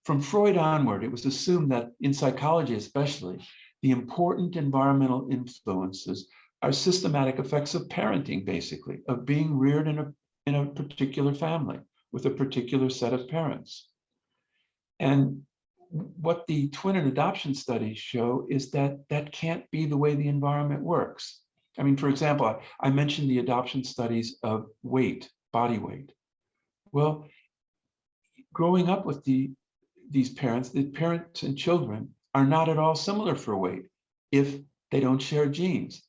from Freud onward, it was assumed that in psychology especially, the important environmental influences are systematic effects of parenting, basically, of being reared in a particular family with a particular set of parents. And what the twin and adoption studies show is that that can't be the way the environment works. I mean, for example, I mentioned the adoption studies of weight, body weight. Well, growing up with these parents, the parents and children are not at all similar for weight if they don't share genes.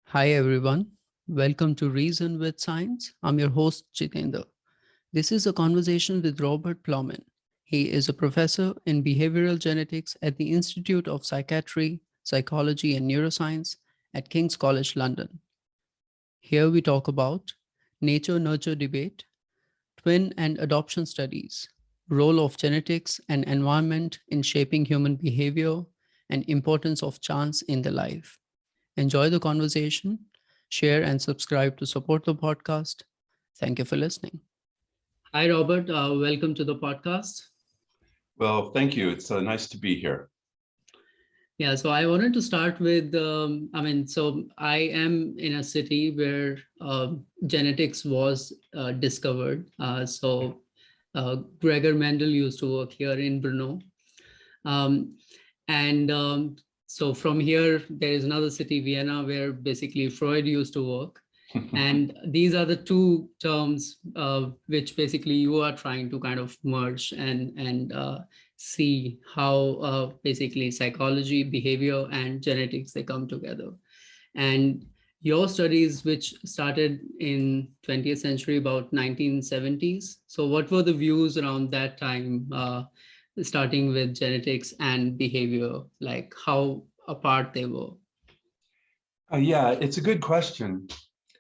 Hi everyone, welcome to Reason with Science. I'm your host Jitendra. This is a conversation with Robert Plomin. He is a professor in behavioral genetics at the Institute of Psychiatry, Psychology and Neuroscience at King's College London. Here we talk about nature-nurture debate, twin and adoption studies, role of genetics and environment in shaping human behavior, and importance of chance in the life. Enjoy the conversation, share and subscribe to support the podcast. Thank you for listening. Hi, Robert. Welcome to the podcast. Well, thank you. It's nice to be here. Yeah, so I wanted to start with, so I am in a city where genetics was discovered. Gregor Mendel used to work here in Brno. So from here, there is another city, Vienna, where basically Freud used to work. And these are the two terms which basically you are trying to kind of merge and see how basically psychology, behavior, and genetics, they come together. And your studies, which started in 20th century, about 1970s. So what were the views around that time, starting with genetics and behavior, like how apart they were? Yeah, it's a good question.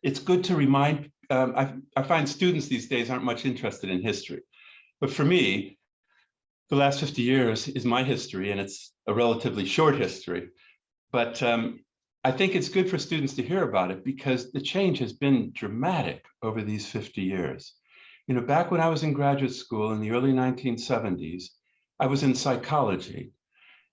It's good to remind, I find students these days aren't much interested in history. But for me, the last 50 years is my history, and it's a relatively short history. But I think it's good for students to hear about it because the change has been dramatic over these 50 years. You know, back when I was in graduate school in the early 1970s, I was in psychology.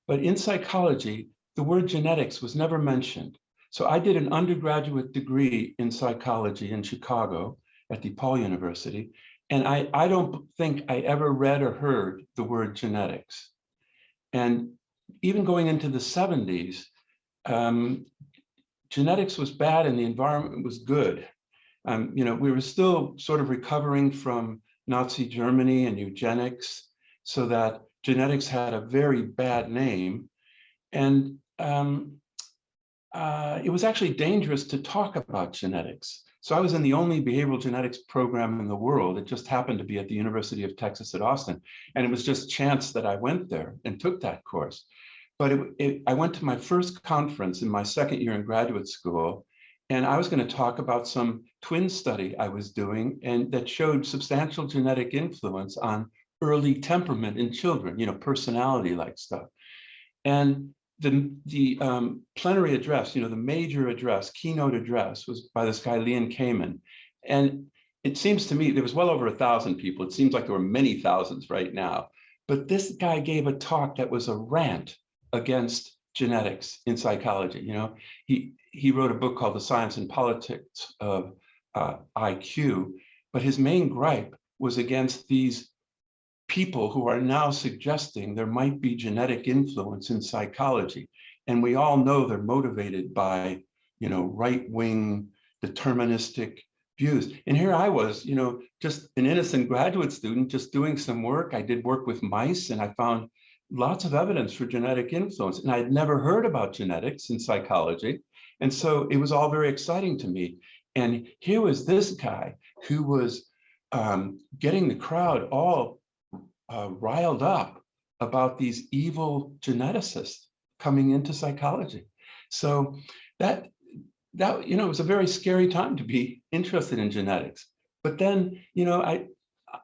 But in psychology, the word genetics was never mentioned. So I did an undergraduate degree in psychology in Chicago at DePaul University, and I don't think I ever read or heard the word genetics. And even going into the 70s, genetics was bad and the environment was good. You know, we were still sort of recovering from Nazi Germany and eugenics, so that genetics had a very bad name. And it was actually dangerous to talk about genetics. So I was in the only behavioral genetics program in the world. It just happened to be at the University of Texas at Austin. And it was just chance that I went there and took that course. But I went to my first conference in my second year in graduate school, and I was going to talk about some twin study I was doing and that showed substantial genetic influence on early temperament in children, you know, personality-like stuff. And the plenary address, you know, the major address, keynote address, was by this guy, Leon Kamen. And it seems to me there was well over 1,000 people. It seems like there were many thousands right now. But this guy gave a talk that was a rant against genetics in psychology. You know, he wrote a book called The Science and Politics of IQ, but his main gripe was against these people who are now suggesting there might be genetic influence in psychology. And we all know they're motivated by, you know, right-wing deterministic views. And here I was, you know, just an innocent graduate student, just doing some work. I did work with mice and I found lots of evidence for genetic influence. And I had never heard about genetics in psychology. And so it was all very exciting to me. And here was this guy who was getting the crowd all riled up about these evil geneticists coming into psychology. So that you know, it was a very scary time to be interested in genetics. But then, you know,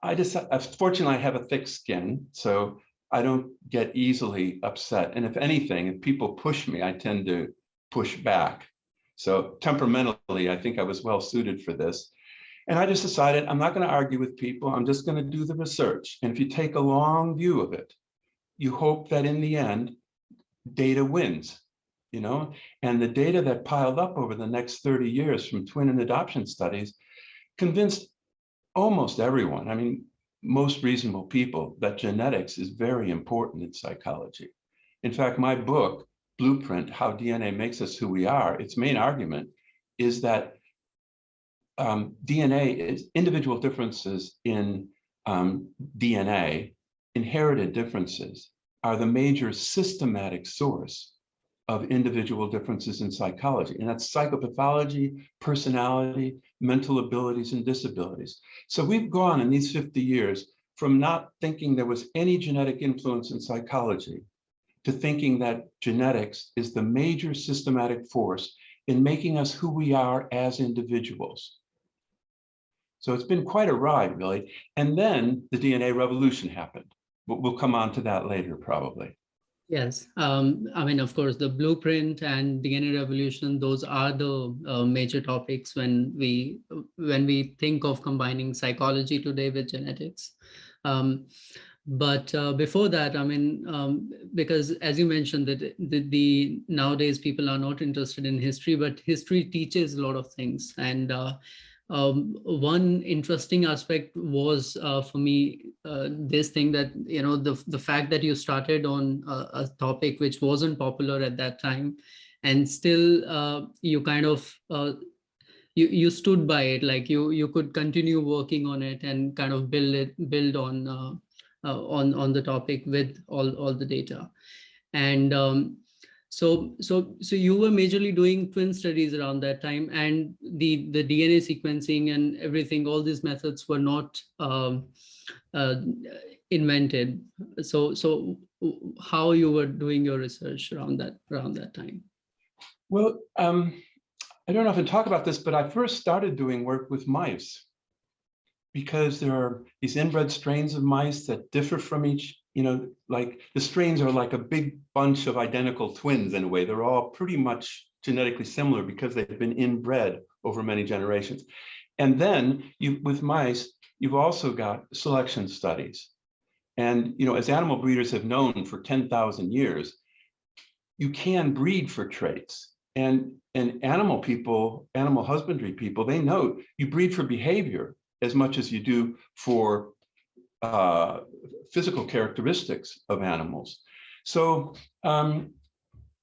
I just, fortunately I have a thick skin, so I don't get easily upset. And if anything, if people push me, I tend to push back. So temperamentally, I think I was well suited for this. And I just decided I'm not going to argue with people. I'm just going to do the research. And if you take a long view of it, you hope that in the end, data wins, you know? And the data that piled up over the next 30 years from twin and adoption studies convinced almost everyone, I mean, most reasonable people, that genetics is very important in psychology. In fact, my book, Blueprint, How DNA Makes Us Who We Are, its main argument is that DNA is individual differences in DNA, inherited differences, are the major systematic source of individual differences in psychology. And that's psychopathology, personality, mental abilities, and disabilities. So we've gone in these 50 years from not thinking there was any genetic influence in psychology to thinking that genetics is the major systematic force in making us who we are as individuals. So it's been quite a ride, really. And then the DNA revolution happened. But we'll come on to that later, probably. Yes. I mean, of course, the blueprint and DNA revolution, those are the major topics when we think of combining psychology today with genetics. But before that, I mean, because as you mentioned, that the nowadays people are not interested in history, but history teaches a lot of things. And one interesting aspect was for me this thing that, you know, the fact that you started on a topic which wasn't popular at that time, and still you kind of you stood by it, like you could continue working on it and kind of build on the topic with all the data. And so you were majorly doing twin studies around that time, and the DNA sequencing and everything, all these methods were not invented. So how you were doing your research around that time? Well, I don't often talk about this, but I first started doing work with mice because there are these inbred strains of mice that differ from each, you know, like the strains are like a big bunch of identical twins in a way. They're all pretty much genetically similar because they've been inbred over many generations. And then with mice, you've also got selection studies. And, you know, as animal breeders have known for 10,000 years, you can breed for traits. And animal people, animal husbandry people, they know you breed for behavior as much as you do for physical characteristics of animals. So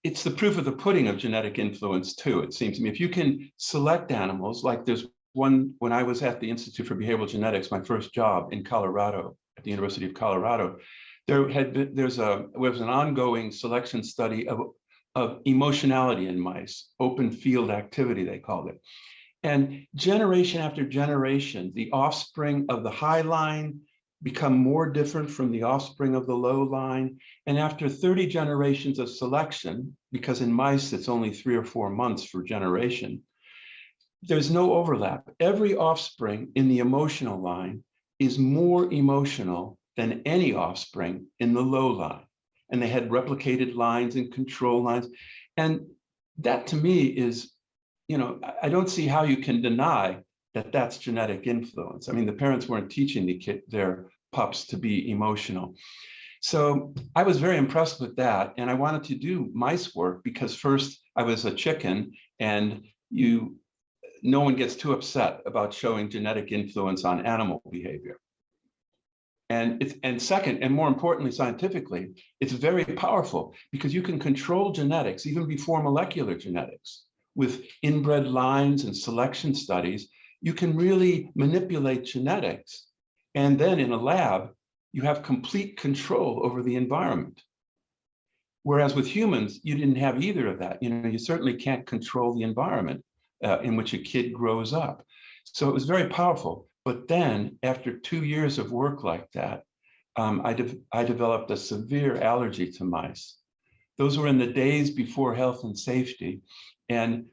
it's the proof of the pudding of genetic influence too, it seems to me. If you can select animals, like there's one, when I was at the Institute for Behavioral Genetics, my first job in Colorado, at the University of Colorado, there was an ongoing selection study of emotionality in mice, open field activity, they called it. And generation after generation, the offspring of the high line become more different from the offspring of the low line. And after 30 generations of selection, because in mice it's only 3 or 4 months for generation, there's no overlap. Every offspring in the emotional line is more emotional than any offspring in the low line. And they had replicated lines and control lines. And that to me is, you know, I don't see how you can deny that that's genetic influence. I mean, the parents weren't teaching their pups to be emotional. So I was very impressed with that. And I wanted to do mice work because first I was a chicken, and no one gets too upset about showing genetic influence on animal behavior. And second, and more importantly, scientifically, it's very powerful because you can control genetics even before molecular genetics. With inbred lines and selection studies, you can really manipulate genetics. And then in a lab, you have complete control over the environment. Whereas with humans, you didn't have either of that. You know, you certainly can't control the environment in which a kid grows up. So it was very powerful. But then after 2 years of work like that, I developed a severe allergy to mice. Those were in the days before health and safety. And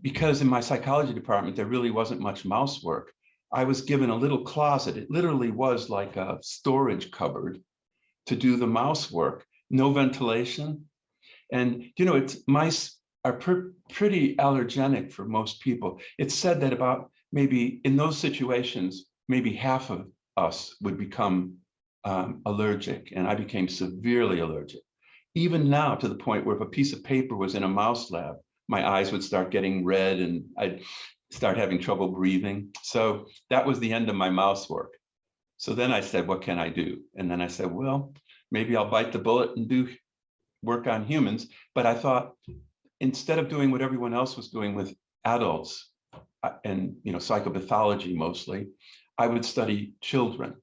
because in my psychology department, there really wasn't much mouse work, I was given a little closet. It literally was like a storage cupboard to do the mouse work, no ventilation. And, you know, mice are pretty allergenic for most people. It's said that about maybe in those situations, maybe half of us would become allergic, and I became severely allergic. Even now, to the point where if a piece of paper was in a mouse lab, my eyes would start getting red and I'd start having trouble breathing. So that was the end of my mouse work. So then I said, what can I do? And then I said, well, maybe I'll bite the bullet and do work on humans. But I thought, instead of doing what everyone else was doing with adults and psychopathology mostly, I would study children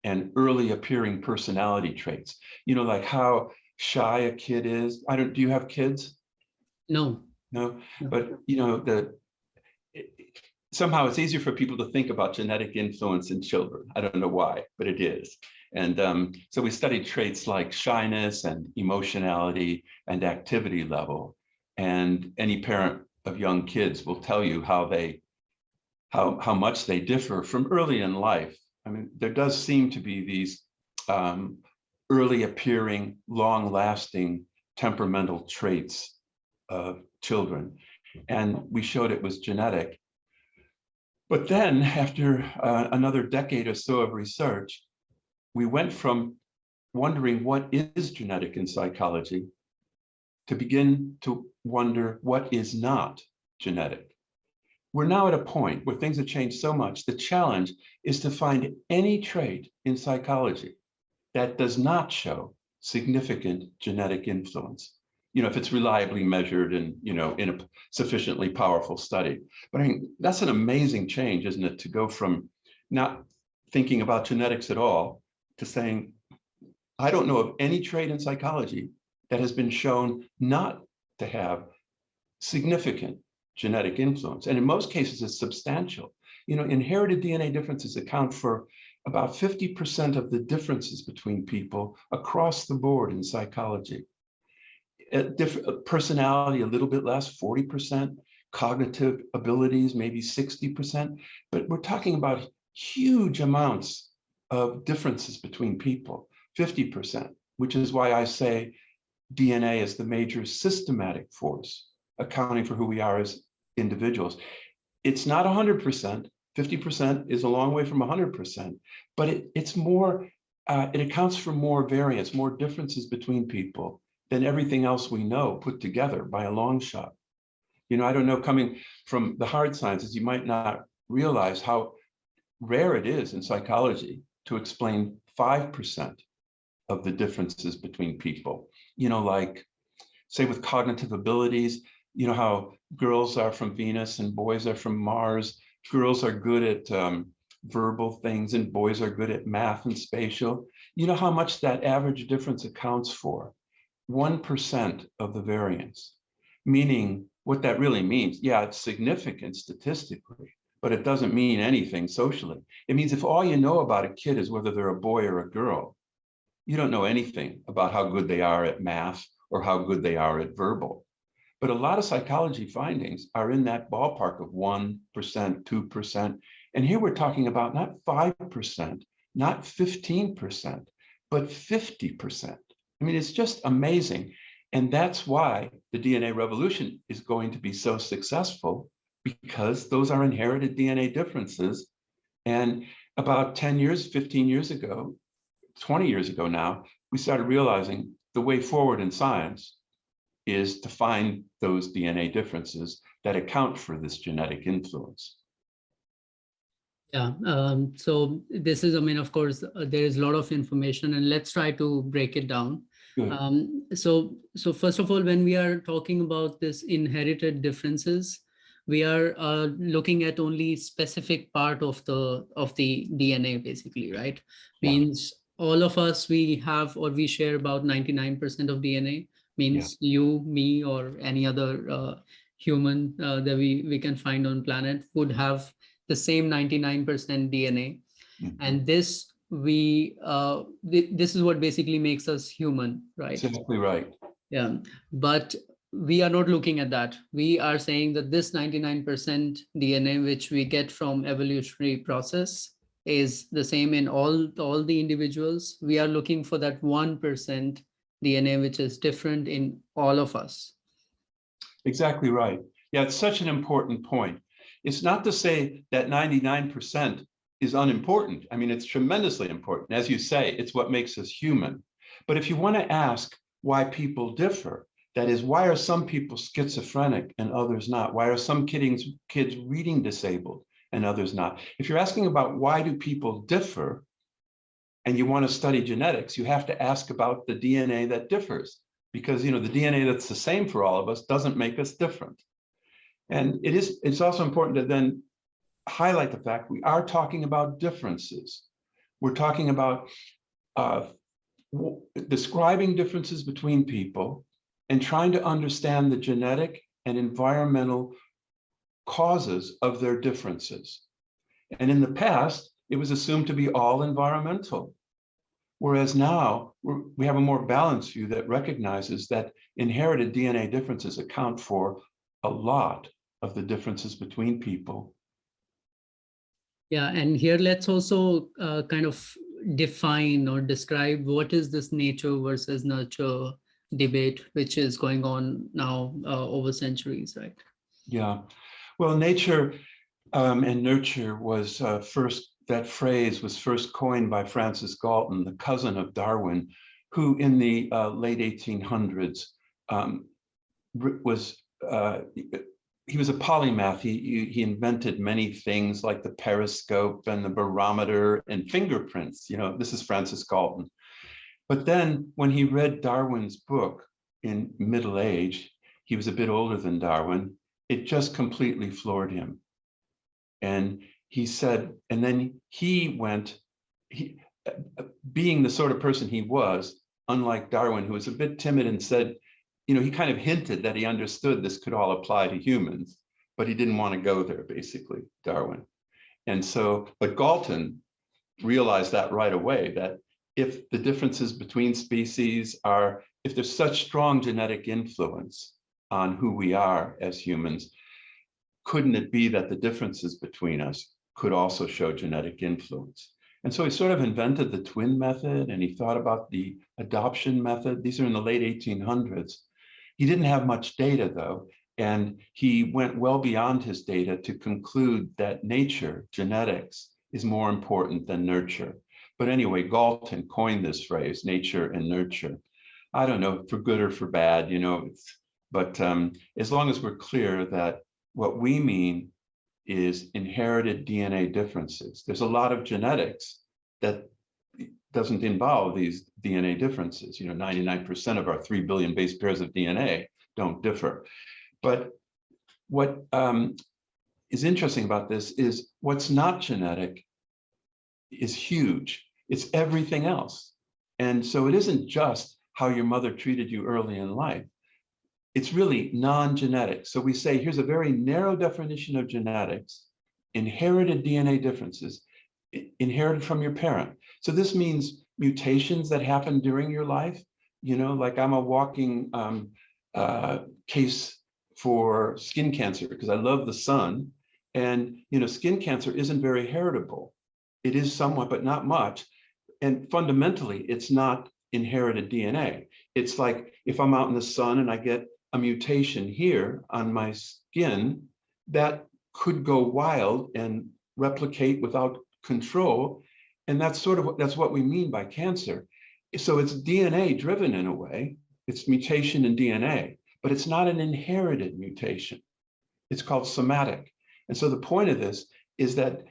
and early appearing personality traits, like how shy a kid is. Do you have kids? No. No, No. but somehow it's easier for people to think about genetic influence in children. I don't know why, but it is. And so we studied traits like shyness and emotionality and activity level. And any parent of young kids will tell you how much they differ from early in life. I mean, there does seem to be these early appearing, long-lasting temperamental traits of children. And we showed it was genetic. But then after another decade or so of research, we went from wondering what is genetic in psychology to begin to wonder what is not genetic. We're now at a point where things have changed so much. The challenge is to find any trait in psychology that does not show significant genetic influence. If it's reliably measured and, in a sufficiently powerful study. But I mean, that's an amazing change, isn't it? To go from not thinking about genetics at all to saying, I don't know of any trait in psychology that has been shown not to have significant genetic influence. And in most cases, it's substantial. Inherited DNA differences account for about 50% of the differences between people across the board in psychology. Personality, a little bit less, 40%, cognitive abilities, maybe 60%, but we're talking about huge amounts of differences between people, 50%, which is why I say DNA is the major systematic force accounting for who we are as individuals. It's not 100%, 50% is a long way from 100%, but it's more, it accounts for more variance, more differences between people than everything else we know put together by a long shot. I don't know, coming from the hard sciences, you might not realize how rare it is in psychology to explain 5% of the differences between people. Like, say with cognitive abilities, how girls are from Venus and boys are from Mars. Girls are good at verbal things and boys are good at math and spatial. You know how much that average difference accounts for? 1% of the variance, meaning what that really means, yeah, it's significant statistically, but it doesn't mean anything socially. It means if all you know about a kid is whether they're a boy or a girl, you don't know anything about how good they are at math or how good they are at verbal. But a lot of psychology findings are in that ballpark of 1%, 2%. And here we're talking about not 5%, not 15%, but 50%. I mean, it's just amazing. And that's why the DNA revolution is going to be so successful, because those are inherited DNA differences. And about 10 years, 15 years ago, 20 years ago now, we started realizing the way forward in science is to find those DNA differences that account for this genetic influence. Yeah, so this is, I mean, of course, there is a lot of information, and let's try to break it down. So first of all, when we are talking about this inherited differences, we are looking at only specific part of the DNA, basically, right? Yeah. Means all of us, we have or we share about 99% of DNA. Means you, me, or any other human that we can find on planet would have the same 99% DNA. Mm-hmm. And this this is what basically makes us human, right? Exactly right. Yeah, but we are not looking at that. We are saying that this 99% DNA which we get from evolutionary process is the same in all the individuals. We are looking for that 1% DNA which is different in all of us. Exactly right. Yeah, it's such an important point. It's not to say that 99% is unimportant. I mean, it's tremendously important. As you say, it's what makes us human. But if you want to ask why people differ, that is, why are some people schizophrenic and others not? Why are some kids reading disabled and others not? If you're asking about why do people differ, and you want to study genetics, you have to ask about the DNA that differs, because the DNA that's the same for all of us doesn't make us different. And it's also important to then highlight the fact we are talking about differences. We're talking about describing differences between people and trying to understand the genetic and environmental causes of their differences. And in the past, it was assumed to be all environmental. Whereas now we have a more balanced view that recognizes that inherited DNA differences account for a lot of the differences between people. Yeah, and here let's also kind of define or describe what is this nature versus nurture debate, which is going on now over centuries, right? Yeah, well, nature and nurture was that phrase was first coined by Francis Galton, the cousin of Darwin, who in the late 1800s he was a polymath. He invented many things like the periscope and the barometer and fingerprints. This is Francis Galton. But then when he read Darwin's book in middle age, he was a bit older than Darwin, it just completely floored him. And he said, and then he went, being the sort of person he was, unlike Darwin, who was a bit timid and said, he kind of hinted that he understood this could all apply to humans, but he didn't want to go there, basically, Darwin. And so, but Galton realized that right away, that if the differences between species if there's such strong genetic influence on who we are as humans, couldn't it be that the differences between us could also show genetic influence? And so he sort of invented the twin method, and he thought about the adoption method. These are in the late 1800s. He didn't have much data, though, and he went well beyond his data to conclude that nature, genetics, is more important than nurture. But anyway, Galton coined this phrase, nature and nurture. I don't know, for good or for bad, but as long as we're clear that what we mean is inherited DNA differences. There's a lot of genetics that doesn't involve these DNA differences. 99% of our 3 billion base pairs of DNA don't differ. But what is interesting about this is what's not genetic is huge. It's everything else. And so it isn't just how your mother treated you early in life. It's really non-genetic. So we say, here's a very narrow definition of genetics, inherited DNA differences, inherited from your parent. So this means mutations that happen during your life, like I'm a walking case for skin cancer because I love the sun. And, skin cancer isn't very heritable. It is somewhat, but not much. And fundamentally, it's not inherited DNA. It's like if I'm out in the sun and I get a mutation here on my skin, that could go wild and replicate without control. And that's what we mean by cancer. So it's DNA driven in a way. It's mutation in DNA, but it's not an inherited mutation. It's called somatic. And so the point of this is that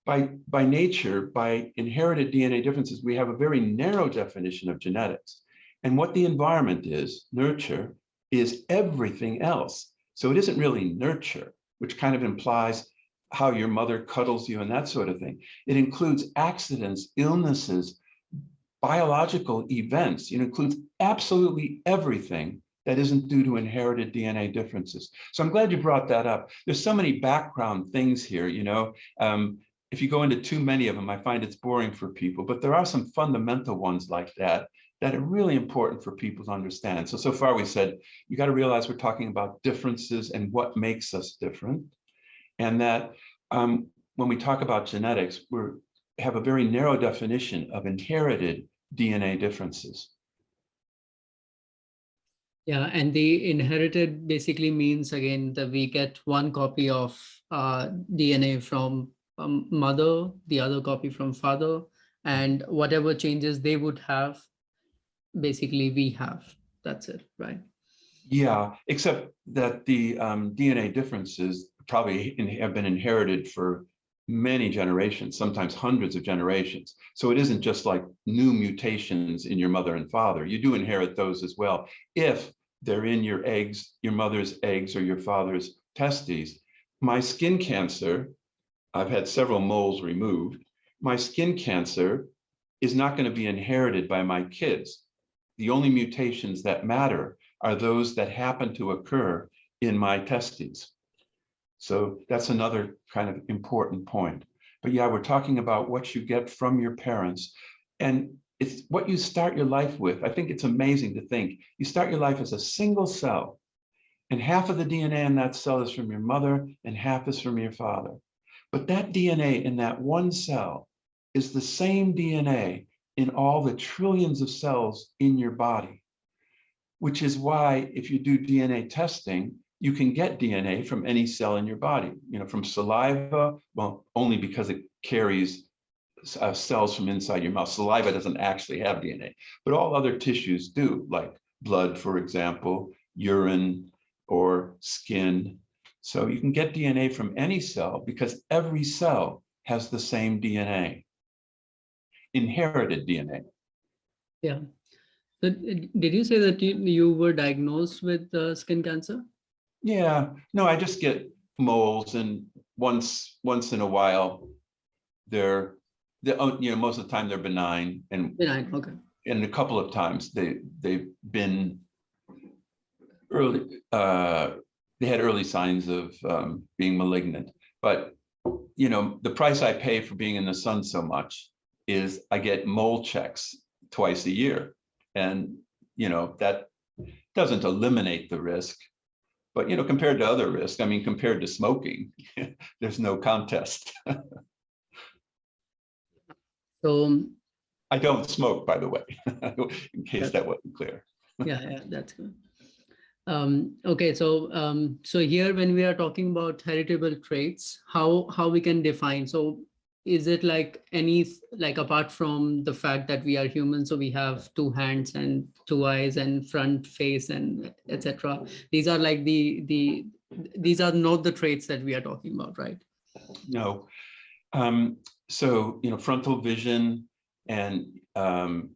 by nature, by inherited DNA differences, we have a very narrow definition of genetics. And what the environment is, nurture, is everything else. So it isn't really nurture, which kind of implies how your mother cuddles you and that sort of thing. It includes accidents, illnesses, biological events. It includes absolutely everything that isn't due to inherited DNA differences. So I'm glad you brought that up. There's so many background things here, if you go into too many of them, I find it's boring for people, but there are some fundamental ones like that are really important for people to understand. So far we said, you got to realize we're talking about differences and what makes us different. And that when we talk about genetics, we have a very narrow definition of inherited DNA differences. Yeah, and the inherited basically means again that we get one copy of DNA from mother, the other copy from father, and whatever changes they would have, basically we have. That's it, right? Yeah, except that the DNA differences probably have been inherited for many generations, sometimes hundreds of generations. So it isn't just like new mutations in your mother and father. You do inherit those as well if they're in your eggs, your mother's eggs or your father's testes. My skin cancer, I've had several moles removed. My skin cancer is not going to be inherited by my kids. The only mutations that matter are those that happen to occur in my testes. So that's another kind of important point. But yeah, we're talking about what you get from your parents. And it's what you start your life with. I think it's amazing to think you start your life as a single cell, and half of the DNA in that cell is from your mother and half is from your father. But that DNA in that one cell is the same DNA in all the trillions of cells in your body, which is why if you do DNA testing, you can get DNA from any cell in your body, from saliva, well, only because it carries cells from inside your mouth. Saliva doesn't actually have DNA, but all other tissues do, like blood, for example, urine, or skin. So you can get DNA from any cell because every cell has the same DNA, inherited DNA. Yeah. So did you say that you were diagnosed with skin cancer? Yeah, no, I just get moles, and once in a while, they're most of the time they're benign, and Benign, okay. and a couple of times they've been early. They had early signs of being malignant, but the price I pay for being in the sun so much is I get mole checks twice a year, and that doesn't eliminate the risk. But compared to other risks, I mean, compared to smoking, there's no contest. So I don't smoke, by the way, in case that wasn't clear. yeah, that's good. Okay, so here when we are talking about heritable traits, how we can define? So is it like apart from the fact that we are humans, so we have two hands and two eyes and front face and etc. These are like these are not the traits that we are talking about, right? No. So frontal vision and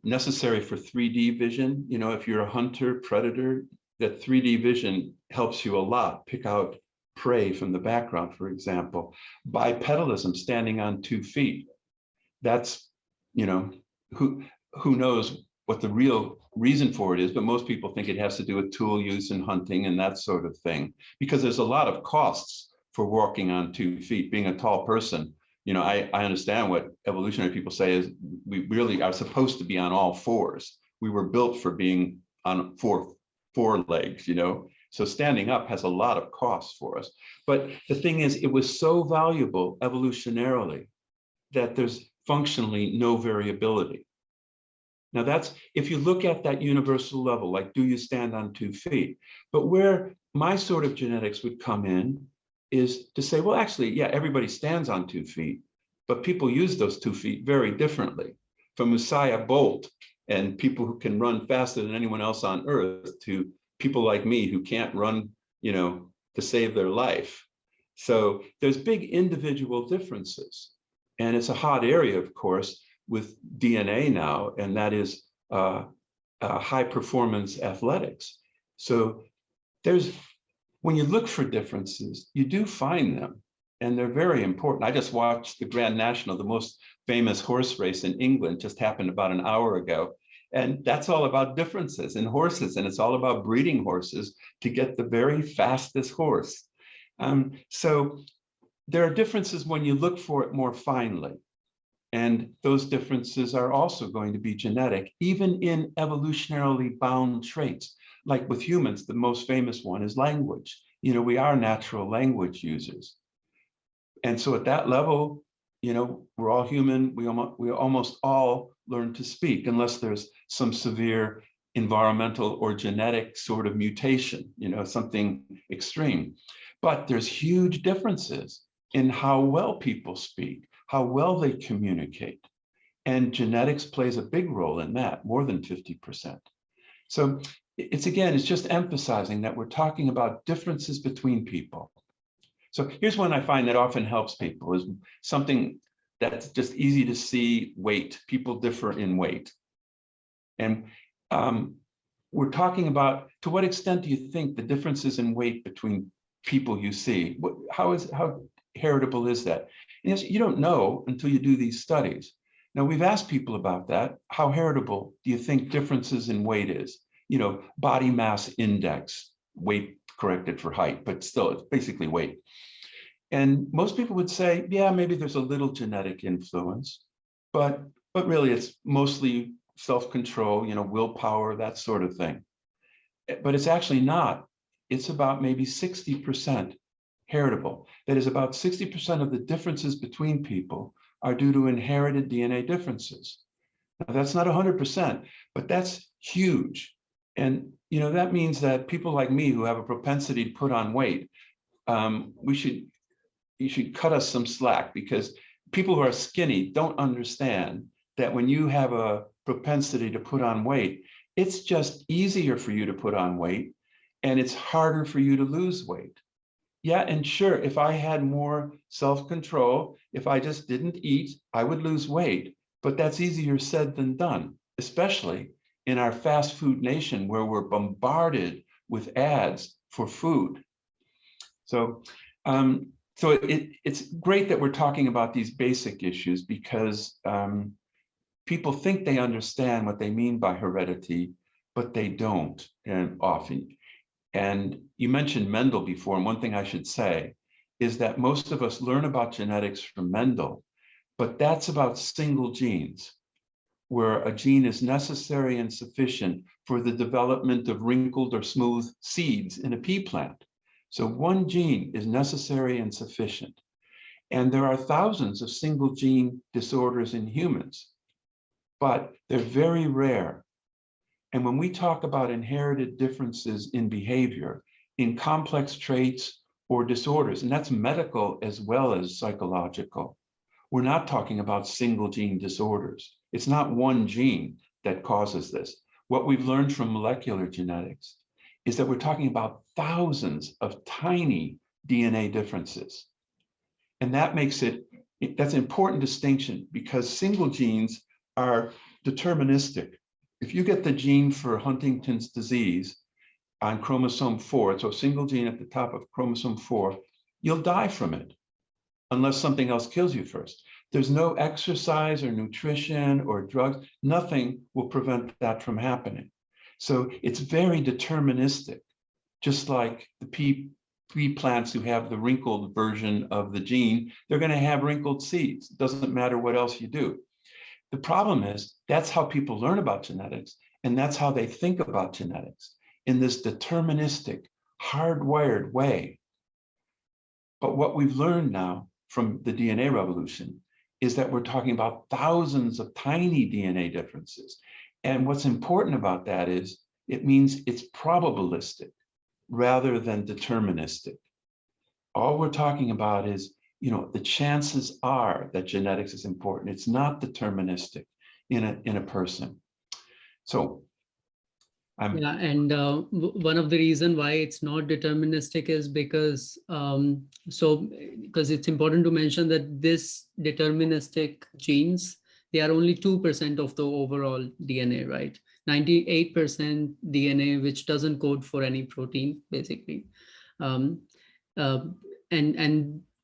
necessary for 3D vision. If you're a hunter predator, that 3D vision helps you a lot. Pick out prey from the background, for example. Bipedalism, standing on 2 feet. That's who knows what the real reason for it is, but most people think it has to do with tool use and hunting and that sort of thing, because there's a lot of costs for walking on 2 feet. Being a tall person, I understand what evolutionary people say is we really are supposed to be on all fours. We were built for being on four legs, so standing up has a lot of costs for us. But the thing is, it was so valuable evolutionarily that there's functionally no variability. Now that's, if you look at that universal level, like, do you stand on 2 feet? But where my sort of genetics would come in is to say, well, actually, yeah, everybody stands on 2 feet, but people use those 2 feet very differently. From Usain Bolt and people who can run faster than anyone else on earth to people like me who can't run, to save their life. So there's big individual differences. And it's a hot area, of course, with DNA now, and that is high performance athletics. So when you look for differences, you do find them, and they're very important. I just watched the Grand National, the most famous horse race in England, just happened about an hour ago. And that's all about differences in horses, and it's all about breeding horses to get the very fastest horse. So there are differences when you look for it more finely. And those differences are also going to be genetic, even in evolutionarily bound traits. Like with humans, the most famous one is language. We are natural language users. And so at that level, we're all human. We almost all learn to speak, unless there's some severe environmental or genetic sort of mutation, something extreme. But there's huge differences in how well people speak, how well they communicate. And genetics plays a big role in that, more than 50%. So it's just emphasizing that we're talking about differences between people. So here's one I find that often helps people, is something that's just easy to see: weight. People differ in weight. And we're talking about, to what extent do you think the differences in weight between people you see, how heritable is that? And yes, you don't know until you do these studies. Now, we've asked people about that. How heritable do you think differences in weight is? Body mass index, weight corrected for height, but still, it's basically weight. And most people would say, yeah, maybe there's a little genetic influence, but really it's mostly self-control, willpower, that sort of thing. But it's actually not. It's about maybe 60% heritable. That is, about 60% of the differences between people are due to inherited DNA differences. Now, that's not 100%, but that's huge. And that means that people like me who have a propensity to put on weight, you should cut us some slack, because people who are skinny don't understand that when you have a propensity to put on weight, it's just easier for you to put on weight, and it's harder for you to lose weight. Yeah, and sure, if I had more self-control, if I just didn't eat, I would lose weight. But that's easier said than done, especially in our fast food nation where we're bombarded with ads for food. So, it's great that we're talking about these basic issues, because people think they understand what they mean by heredity, but they don't, and often. And you mentioned Mendel before, and one thing I should say is that most of us learn about genetics from Mendel, but that's about single genes, where a gene is necessary and sufficient for the development of wrinkled or smooth seeds in a pea plant. So one gene is necessary and sufficient. And there are thousands of single gene disorders in humans, but they're very rare. And when we talk about inherited differences in behavior, in complex traits or disorders, and that's medical as well as psychological, we're not talking about single gene disorders. It's not one gene that causes this. What we've learned from molecular genetics is that we're talking about thousands of tiny DNA differences. And that makes that's an important distinction, because single genes are deterministic. If you get the gene for Huntington's disease on chromosome 4, so a single gene at the top of chromosome 4, you'll die from it unless something else kills you first. There's no exercise or nutrition or drugs. Nothing will prevent that from happening. So it's very deterministic, just like the pea plants who have the wrinkled version of the gene, they're going to have wrinkled seeds. It doesn't matter what else you do. The problem is that's how people learn about genetics, and that's how they think about genetics, in this deterministic, hardwired way. But what we've learned now from the DNA revolution is that we're talking about thousands of tiny DNA differences. And what's important about that is it means it's probabilistic rather than deterministic. All we're talking about is, the chances are that genetics is important. It's not deterministic in a person. So yeah, and one of the reasons why it's not deterministic is because because it's important to mention that this deterministic genes, they are only 2% of the overall DNA, right? 98% DNA, which doesn't code for any protein, basically. And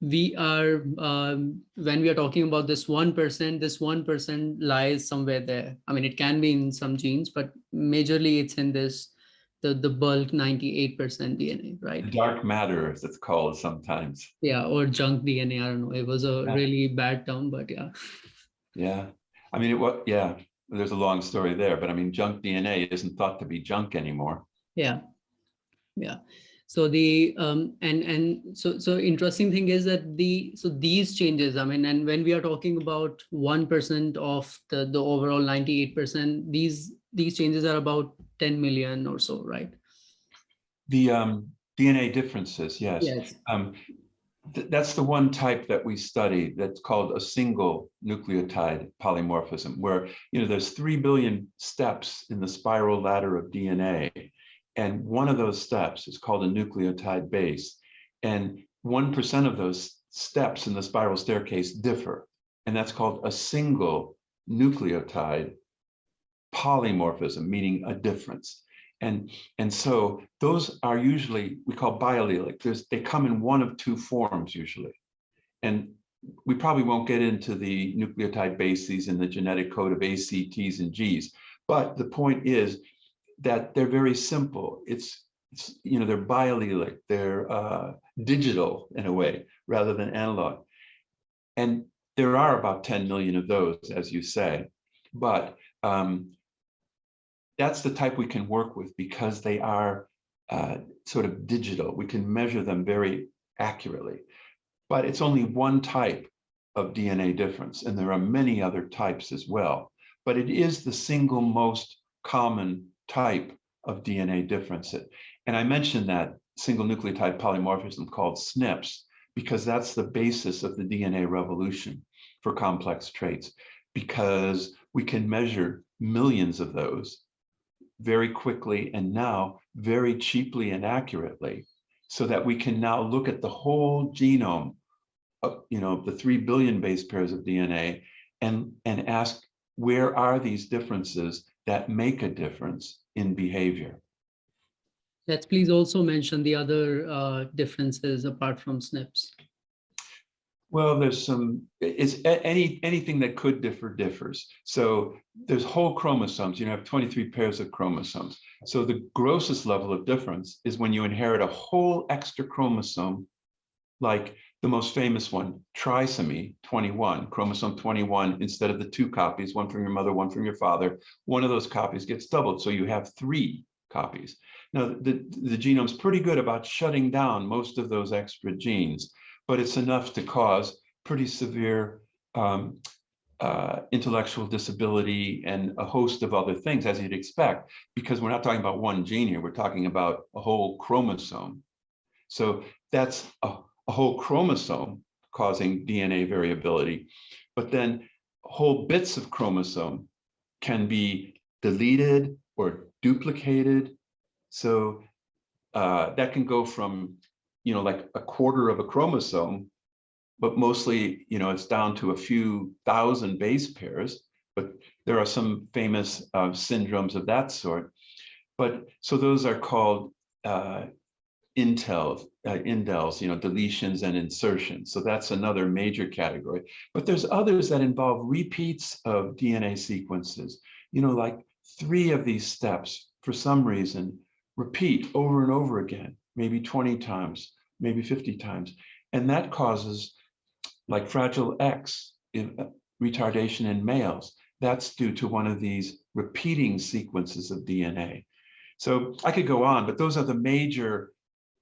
we are, when we are talking about this 1% lies somewhere there. I mean, it can be in some genes, but majorly it's in this, the bulk 98% DNA, right? Dark matter, as it's called sometimes. Yeah, or junk DNA, I don't know. It was a really bad term, but yeah. Yeah, I mean, there's a long story there, but I mean, junk DNA isn't thought to be junk anymore. Yeah. So the so interesting thing is that these changes, I mean, and when we are talking about 1% of the overall 98%, these changes are about 10 million or so, right? The DNA differences, yes. Yes. That's the one type that we study that's called a single nucleotide polymorphism, where there's 3 billion steps in the spiral ladder of DNA, and one of those steps is called a nucleotide base, and 1% of those steps in the spiral staircase differ, and that's called a single nucleotide polymorphism, meaning a difference. And so those are usually, we call biallelic. They come in one of two forms usually. And we probably won't get into the nucleotide bases and the genetic code of A, C, Ts, and Gs. But the point is that they're very simple. They're biallelic, they're digital in a way, rather than analog. And there are about 10 million of those, as you say. But that's the type we can work with because they are sort of digital. We can measure them very accurately, but it's only one type of DNA difference, and there are many other types as well. But it is the single most common type of DNA difference. And I mentioned that single nucleotide polymorphism called SNPs because that's the basis of the DNA revolution for complex traits, because we can measure millions of those very quickly and now very cheaply and accurately, so that we can now look at the whole genome of the 3 billion base pairs of DNA and ask, where are these differences that make a difference in behavior? Let's please also mention the other differences apart from SNPs. Well, there's anything that could differs. So there's whole chromosomes. You have 23 pairs of chromosomes. So the grossest level of difference is when you inherit a whole extra chromosome, like the most famous one, trisomy 21, chromosome 21, instead of the 2 copies, one from your mother, one from your father, one of those copies gets doubled. So you have 3 copies. Now, the genome's pretty good about shutting down most of those extra genes, but it's enough to cause pretty severe intellectual disability and a host of other things, as you'd expect, because we're not talking about one gene here, we're talking about a whole chromosome. So that's a whole chromosome causing DNA variability, but then whole bits of chromosome can be deleted or duplicated. So that can go from like a quarter of a chromosome, but mostly, it's down to a few thousand base pairs, but there are some famous syndromes of that sort. But so those are called indels, deletions and insertions. So that's another major category. But there's others that involve repeats of DNA sequences, like 3 of these steps, for some reason, repeat over and over again, maybe 20 times, maybe 50 times. And that causes like Fragile X retardation in males. That's due to one of these repeating sequences of DNA. So I could go on, but those are the major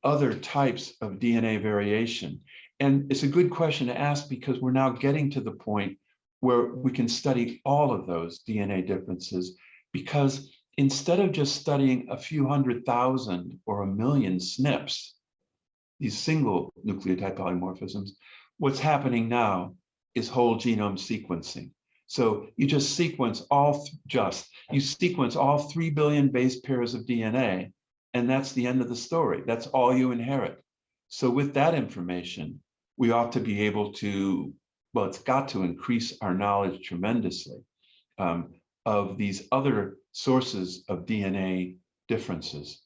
other types of DNA variation. And it's a good question to ask because we're now getting to the point where we can study all of those DNA differences, because instead of just studying a few 100,000 or a million SNPs, these single nucleotide polymorphisms, what's happening now is whole genome sequencing. So you just sequence all 3 billion base pairs of DNA, and that's the end of the story. That's all you inherit. So with that information, we ought to be able to, well, it's got to increase our knowledge tremendously of these other sources of DNA differences.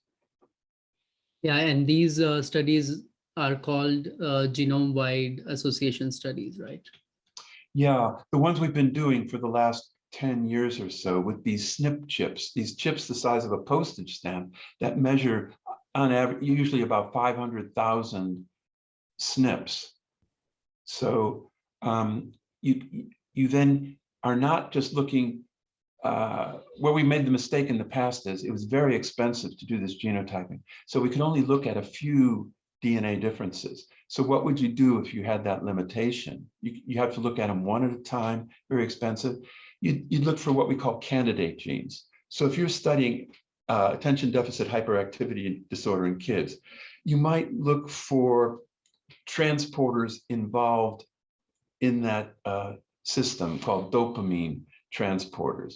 Yeah, and these studies are called genome-wide association studies, right? Yeah, the ones we've been doing for the last 10 years or so with these SNP chips, these chips the size of a postage stamp that measure on average, usually about 500,000 SNPs. So you then are not just looking, where we made the mistake in the past is it was very expensive to do this genotyping. So we could only look at a few DNA differences. So what would you do if you had that limitation? You have to look at them one at a time, very expensive. You'd look for what we call candidate genes. So if you're studying attention deficit hyperactivity disorder in kids, you might look for transporters involved in that system called dopamine transporters,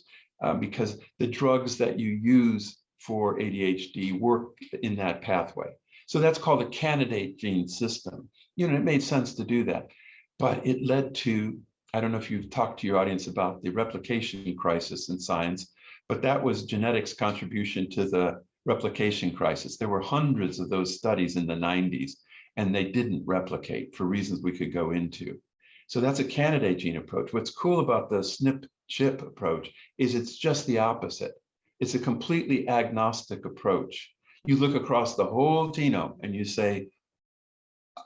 because the drugs that you use for ADHD work in that pathway. So that's called a candidate gene system. You know, it made sense to do that, but it led to, I don't know if you've talked to your audience about the replication crisis in science, but that was genetics' contribution to the replication crisis. There were hundreds of those studies in the 90s, and they didn't replicate for reasons we could go into. So that's a candidate gene approach. What's cool about the SNP chip approach is it's just the opposite. It's a completely agnostic approach. You look across the whole genome and you say,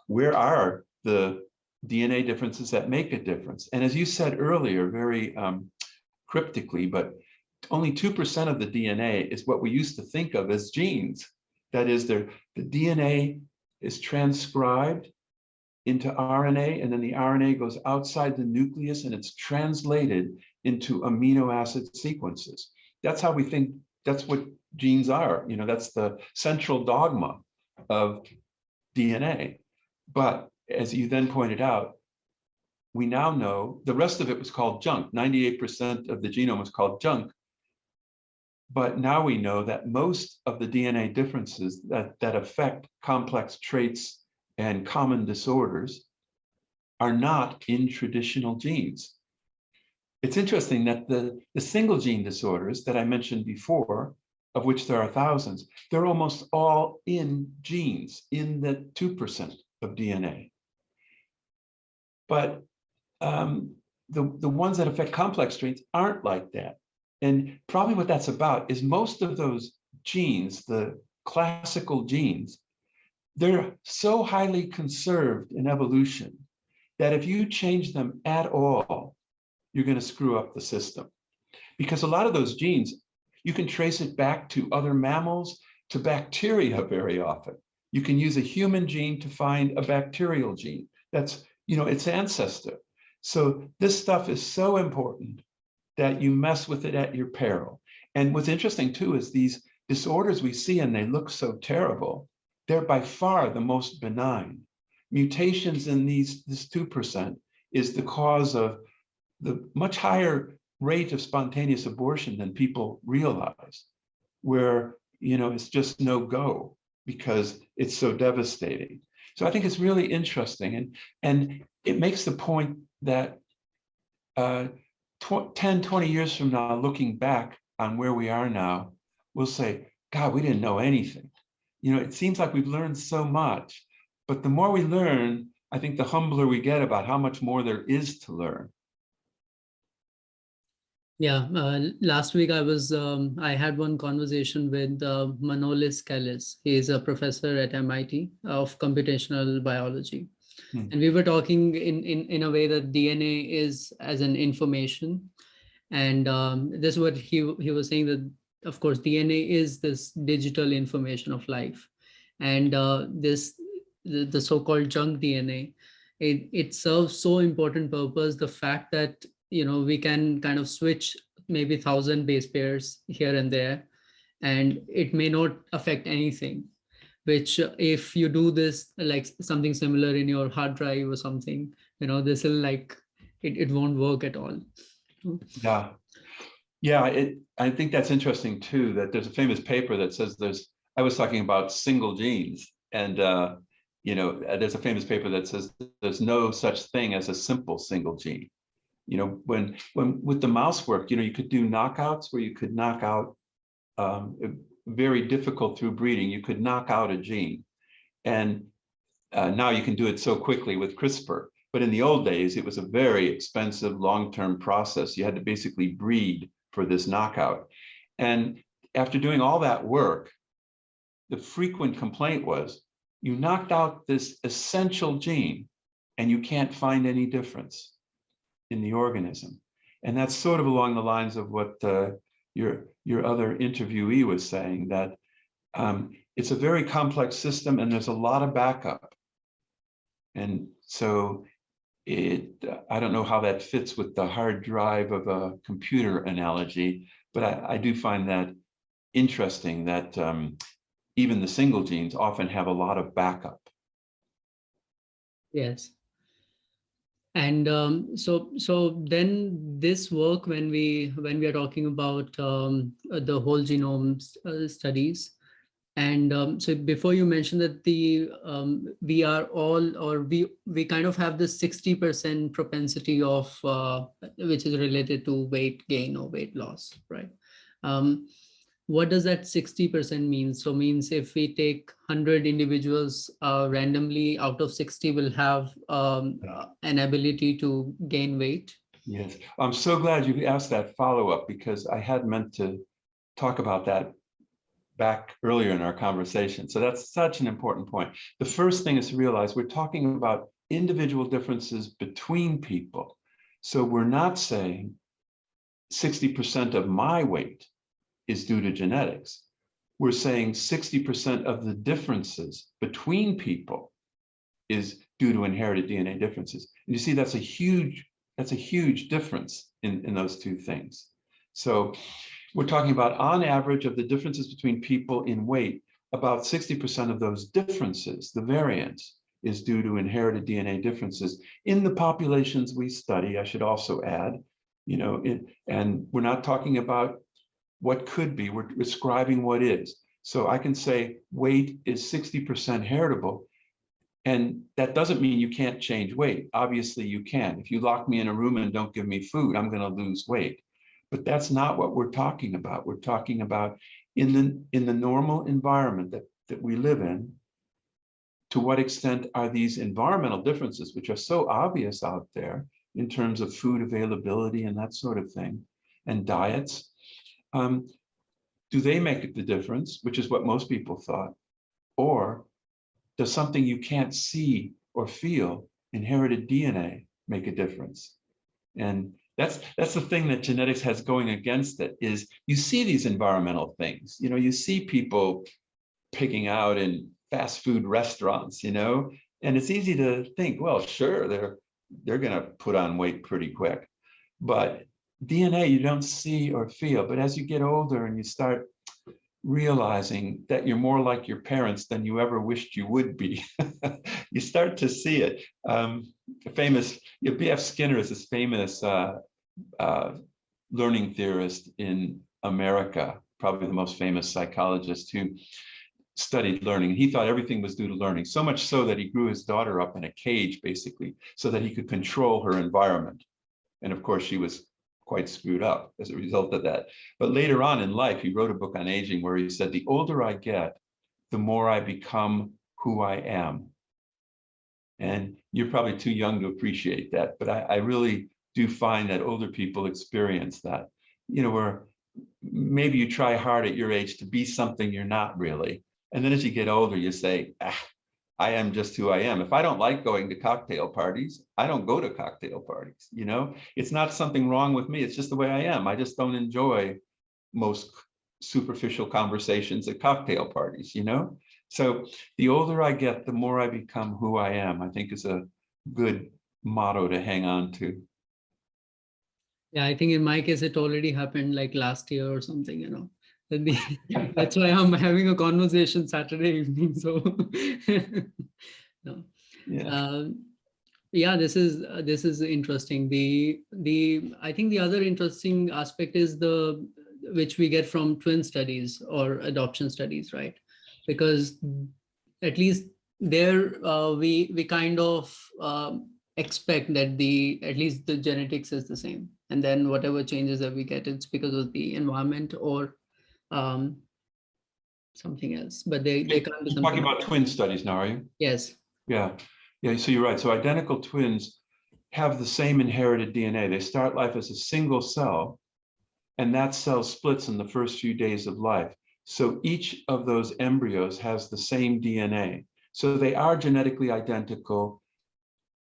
where are the DNA differences that make a difference? And as you said earlier, very cryptically, but only 2% of the DNA is what we used to think of as genes. That is, the DNA is transcribed into RNA, and then the RNA goes outside the nucleus and it's translated into amino acid sequences. That's how we think, that's what genes are. You know, that's the central dogma of DNA. But as you then pointed out, we now know the rest of it was called junk. 98% of the genome was called junk. But now we know that most of the DNA differences that affect complex traits and common disorders are not in traditional genes. It's interesting that the single gene disorders that I mentioned before, of which there are thousands, they're almost all in genes, in the 2% of DNA. But the ones that affect complex traits aren't like that. And probably what that's about is most of those genes, the classical genes, they're so highly conserved in evolution that if you change them at all, you're going to screw up the system. Because a lot of those genes, you can trace it back to other mammals, to bacteria very often. You can use a human gene to find a bacterial gene. That's, you know, its ancestor. So this stuff is so important that you mess with it at your peril. And what's interesting too is these disorders we see and they look so terrible, they're by far the most benign. Mutations in this 2% is the cause of the much higher rate of spontaneous abortion than people realize, where, you know, it's just no go because it's so devastating. So I think it's really interesting. And it makes the point that 10, 20 years from now, looking back on where we are now, we'll say, God, we didn't know anything. You know, it seems like we've learned so much, but the more we learn, I think the humbler we get about how much more there is to learn. Yeah, last week I had one conversation with Manolis Kallis. He is a professor at MIT of computational biology. And we were talking in a way that DNA is as an information. And this is what he was saying, that, of course, DNA is this digital information of life. And the so-called junk DNA, it serves so important purpose. The fact that, you know, we can kind of switch maybe 1,000 base pairs here and there, and it may not affect anything. Which if you do this, like something similar in your hard drive or something, you know, this will like, it won't work at all. Yeah. Yeah, I think that's interesting too, that there's a famous paper that says I was talking about single genes, and you know, there's a famous paper that says there's no such thing as a simple single gene. You know, when with the mouse work, you know, you could do knockouts where you could knock out very difficult through breeding, you could knock out a gene. And now you can do it so quickly with CRISPR. But in the old days, it was a very expensive long-term process. You had to basically breed for this knockout. And after doing all that work, the frequent complaint was, you knocked out this essential gene and you can't find any difference in the organism. And that's sort of along the lines of what your other interviewee was saying, that it's a very complex system and there's a lot of backup. And so I don't know how that fits with the hard drive of a computer analogy, but I do find that interesting that even the single genes often have a lot of backup. Yes. And so then this work, when we are talking about the whole genome studies, and so before you mentioned that we are all, or we kind of have this 60% propensity of which is related to weight gain or weight loss, right? What does that 60% mean? So means if we take 100 individuals randomly, out of 60 will have an ability to gain weight? Yes, I'm so glad you asked that follow-up, because I had meant to talk about that back earlier in our conversation. So that's such an important point. The first thing is to realize we're talking about individual differences between people. So we're not saying 60% of my weight is due to genetics. We're saying 60% of the differences between people is due to inherited DNA differences. And you see, that's a huge difference in those two things. So we're talking about, on average, of the differences between people in weight, about 60% of those differences, the variance, is due to inherited DNA differences in the populations we study. I should also add, and we're not talking about what could be, we're describing what is. So I can say weight is 60% heritable, and that doesn't mean you can't change weight. Obviously you can. If you lock me in a room and don't give me food, I'm going to lose weight. But that's not what we're talking about. We're talking about in the normal environment that we live in, to what extent are these environmental differences, which are so obvious out there in terms of food availability and that sort of thing, and diets, do they make the difference, which is what most people thought? Or does something you can't see or feel, inherited DNA, make a difference? And that's the thing that genetics has going against it, is you see these environmental things. You see people picking out in fast food restaurants, and it's easy to think, well, sure, they're going to put on weight pretty quick. But DNA you don't see or feel. But as you get older and you start realizing that you're more like your parents than you ever wished you would be, you start to see it. B.F. Skinner is this famous learning theorist in America, probably the most famous psychologist, who studied learning. He thought everything was due to learning, so much so that he grew his daughter up in a cage, basically, so that he could control her environment. And of course, she was quite screwed up as a result of that. But later on in life, he wrote a book on aging where he said, the older I get, the more I become who I am. And you're probably too young to appreciate that, but I really do find that older people experience that, where maybe you try hard at your age to be something you're not really. And then as you get older, you say, I am just who I am. If I don't like going to cocktail parties, I don't go to cocktail parties. It's not something wrong with me. It's just the way I am. I just don't enjoy most superficial conversations at cocktail parties, So the older I get, the more I become who I am, I think is a good motto to hang on to. Yeah, I think in my case, it already happened like last year or something, That's why I'm having a conversation Saturday evening. So, no. Yeah. This is interesting. I think the other interesting aspect is which we get from twin studies or adoption studies, right? Because at least there we kind of expect that at least the genetics is the same, and then whatever changes that we get, it's because of the environment or something else. But they can't be something. Talking about twin studies now, are you? Yes. Yeah. So you're right. So identical twins have the same inherited DNA. They start life as a single cell, and that cell splits in the first few days of life. So each of those embryos has the same DNA. So they are genetically identical,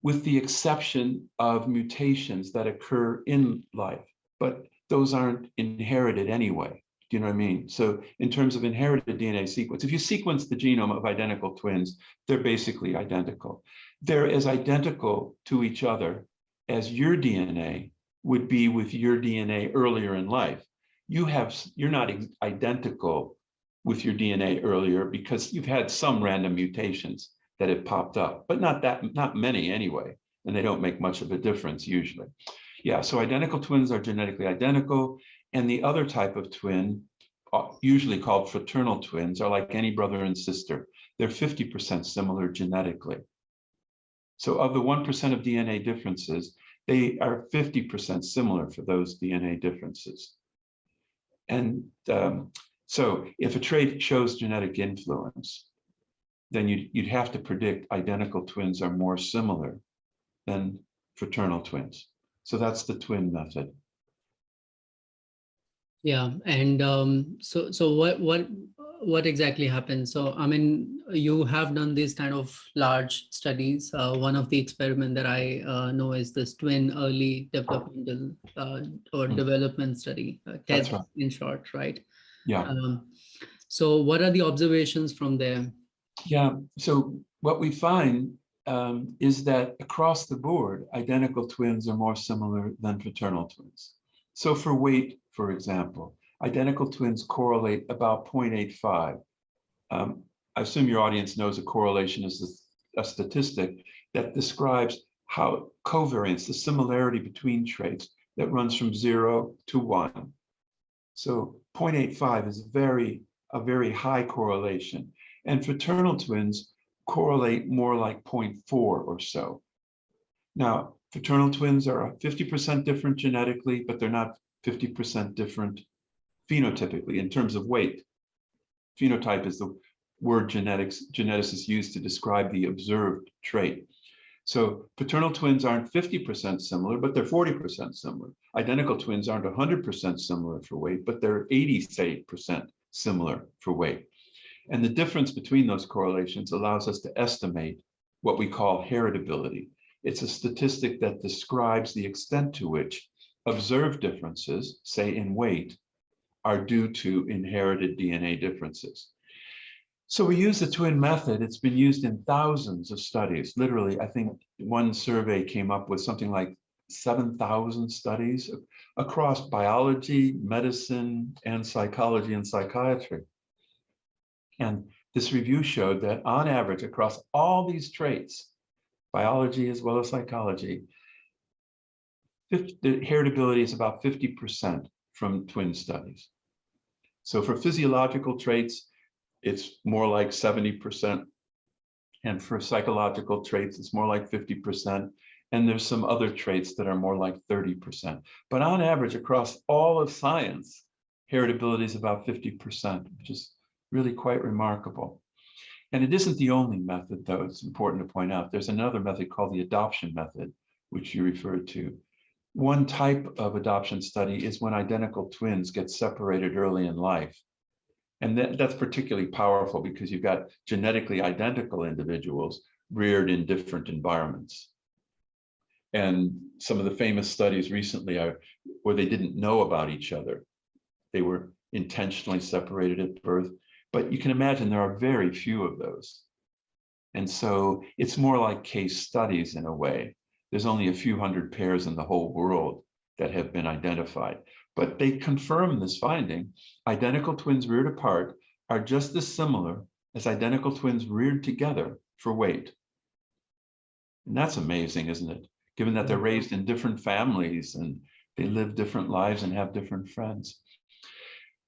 with the exception of mutations that occur in life, but those aren't inherited anyway. Do you know what I mean? So in terms of inherited DNA sequence, if you sequence the genome of identical twins, they're basically identical. they're as identical to each other as your DNA would be with your DNA earlier in life. You're not identical with your DNA earlier because you've had some random mutations that have popped up, but not many anyway, and they don't make much of a difference usually. Yeah, so identical twins are genetically identical, and the other type of twin, usually called fraternal twins, are like any brother and sister. They're 50% similar genetically. So of the 1% of DNA differences, they are 50% similar for those DNA differences. And so if a trait shows genetic influence, then you'd have to predict identical twins are more similar than fraternal twins. So that's the twin method. Yeah, and so what exactly happens? So I mean, you have done these kind of large studies. One of the experiment that I know is this twin early developmental or development study, That's TED right. in short, right? Yeah. So what are the observations from there? Yeah. So what we find is that across the board, identical twins are more similar than fraternal twins. So for weight, for example, identical twins correlate about 0.85. I assume your audience knows a correlation is a statistic that describes how covariance, the similarity between traits, that runs from 0 to 1. So 0.85 is a very high correlation. And fraternal twins correlate more like 0.4 or so. Now, fraternal twins are 50% different genetically, but they're not 50% different phenotypically in terms of weight. Phenotype is the word geneticists use to describe the observed trait. So fraternal twins aren't 50% similar, but they're 40% similar. Identical twins aren't 100% similar for weight, but they're 88% similar for weight. And the difference between those correlations allows us to estimate what we call heritability. It's a statistic that describes the extent to which observed differences, say in weight, are due to inherited DNA differences. So we use the twin method. It's been used in thousands of studies. Literally, I think one survey came up with something like 7,000 studies across biology, medicine, and psychology and psychiatry. And this review showed that on average, across all these traits, biology as well as psychology, the heritability is about 50% from twin studies. So for physiological traits, it's more like 70%. And for psychological traits, it's more like 50%. And there's some other traits that are more like 30%. But on average, across all of science, heritability is about 50%, which is really quite remarkable. And it isn't the only method, though. It's important to point out. There's another method called the adoption method, which you referred to. One type of adoption study is when identical twins get separated early in life. And that's particularly powerful because you've got genetically identical individuals reared in different environments. And some of the famous studies recently are where they didn't know about each other. They were intentionally separated at birth. But you can imagine there are very few of those. And so it's more like case studies in a way. There's only a few hundred pairs in the whole world that have been identified. But they confirm this finding. Identical twins reared apart are just as similar as identical twins reared together for weight. And that's amazing, isn't it? Given that they're raised in different families and they live different lives and have different friends.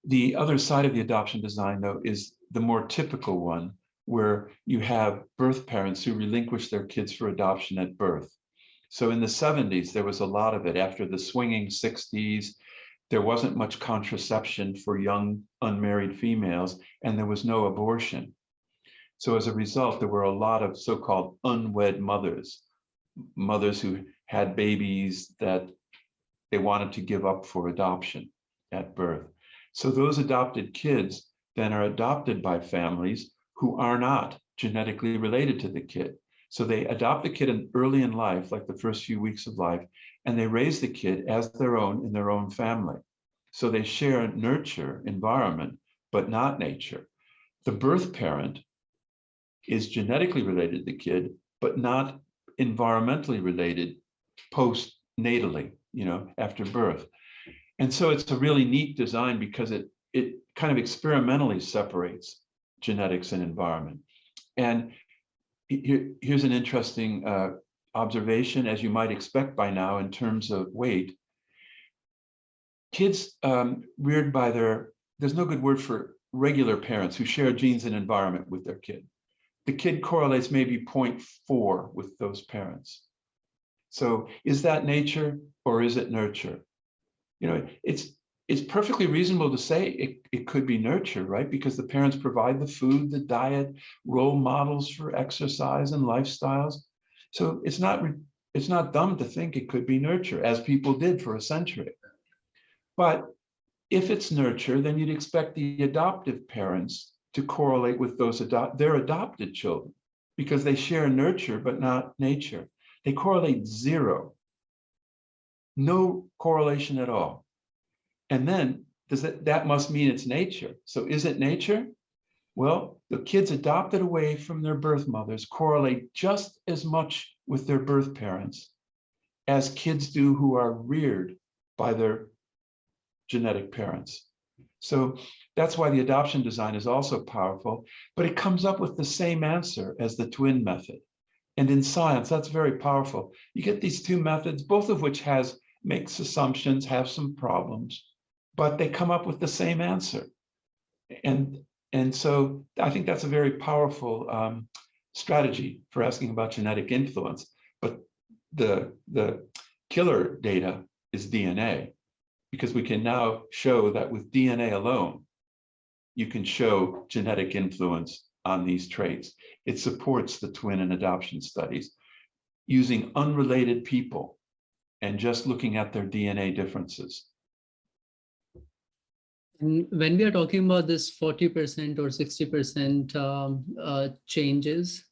The other side of the adoption design, though, is the more typical one, where you have birth parents who relinquish their kids for adoption at birth. So in the 70s, there was a lot of it. After the swinging 60s, there wasn't much contraception for young unmarried females, and there was no abortion. So as a result, there were a lot of so-called unwed mothers, mothers who had babies that they wanted to give up for adoption at birth. So those adopted kids then are adopted by families who are not genetically related to the kid. So they adopt the kid early in life, like the first few weeks of life, and they raise the kid as their own in their own family. So they share nurture, environment, but not nature. The birth parent is genetically related to the kid, but not environmentally related postnatally, after birth. And so it's a really neat design because it kind of experimentally separates genetics and environment. And here's an interesting observation, as you might expect by now in terms of weight. Kids reared by there's no good word for regular parents who share genes and environment with their kid. The kid correlates maybe 0.4 with those parents. So is that nature or is it nurture? It's perfectly reasonable to say it could be nurture, right? Because the parents provide the food, the diet, role models for exercise and lifestyles. So it's not dumb to think it could be nurture, as people did for a century. But if it's nurture, then you'd expect the adoptive parents to correlate with their adopted children, because they share nurture but not nature. They correlate zero. No correlation at all. And then that must mean it's nature. So is it nature? Well, the kids adopted away from their birth mothers correlate just as much with their birth parents as kids do who are reared by their genetic parents. So that's why the adoption design is also powerful, but it comes up with the same answer as the twin method. And in science, that's very powerful. You get these two methods, both of which makes assumptions, have some problems, but they come up with the same answer. And so I think that's a very powerful strategy for asking about genetic influence. But the killer data is DNA, because we can now show that with DNA alone, you can show genetic influence on these traits. It supports the twin and adoption studies using unrelated people and just looking at their DNA differences. And when we are talking about this 40% or 60% changes,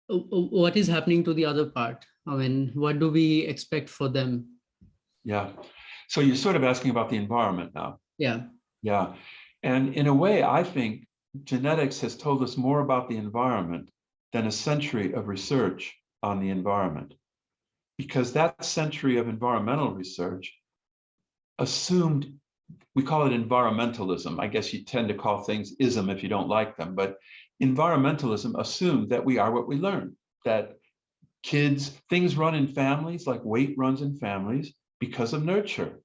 what is happening to the other part? I mean, what do we expect for them? Yeah. So you're sort of asking about the environment now. Yeah. Yeah. And in a way, I think genetics has told us more about the environment than a century of research on the environment, because that century of environmental research assumed, we call it environmentalism. I guess you tend to call things ism if you don't like them, but environmentalism assumed that we are what we learn, that things run in families, like weight runs in families because of nurture.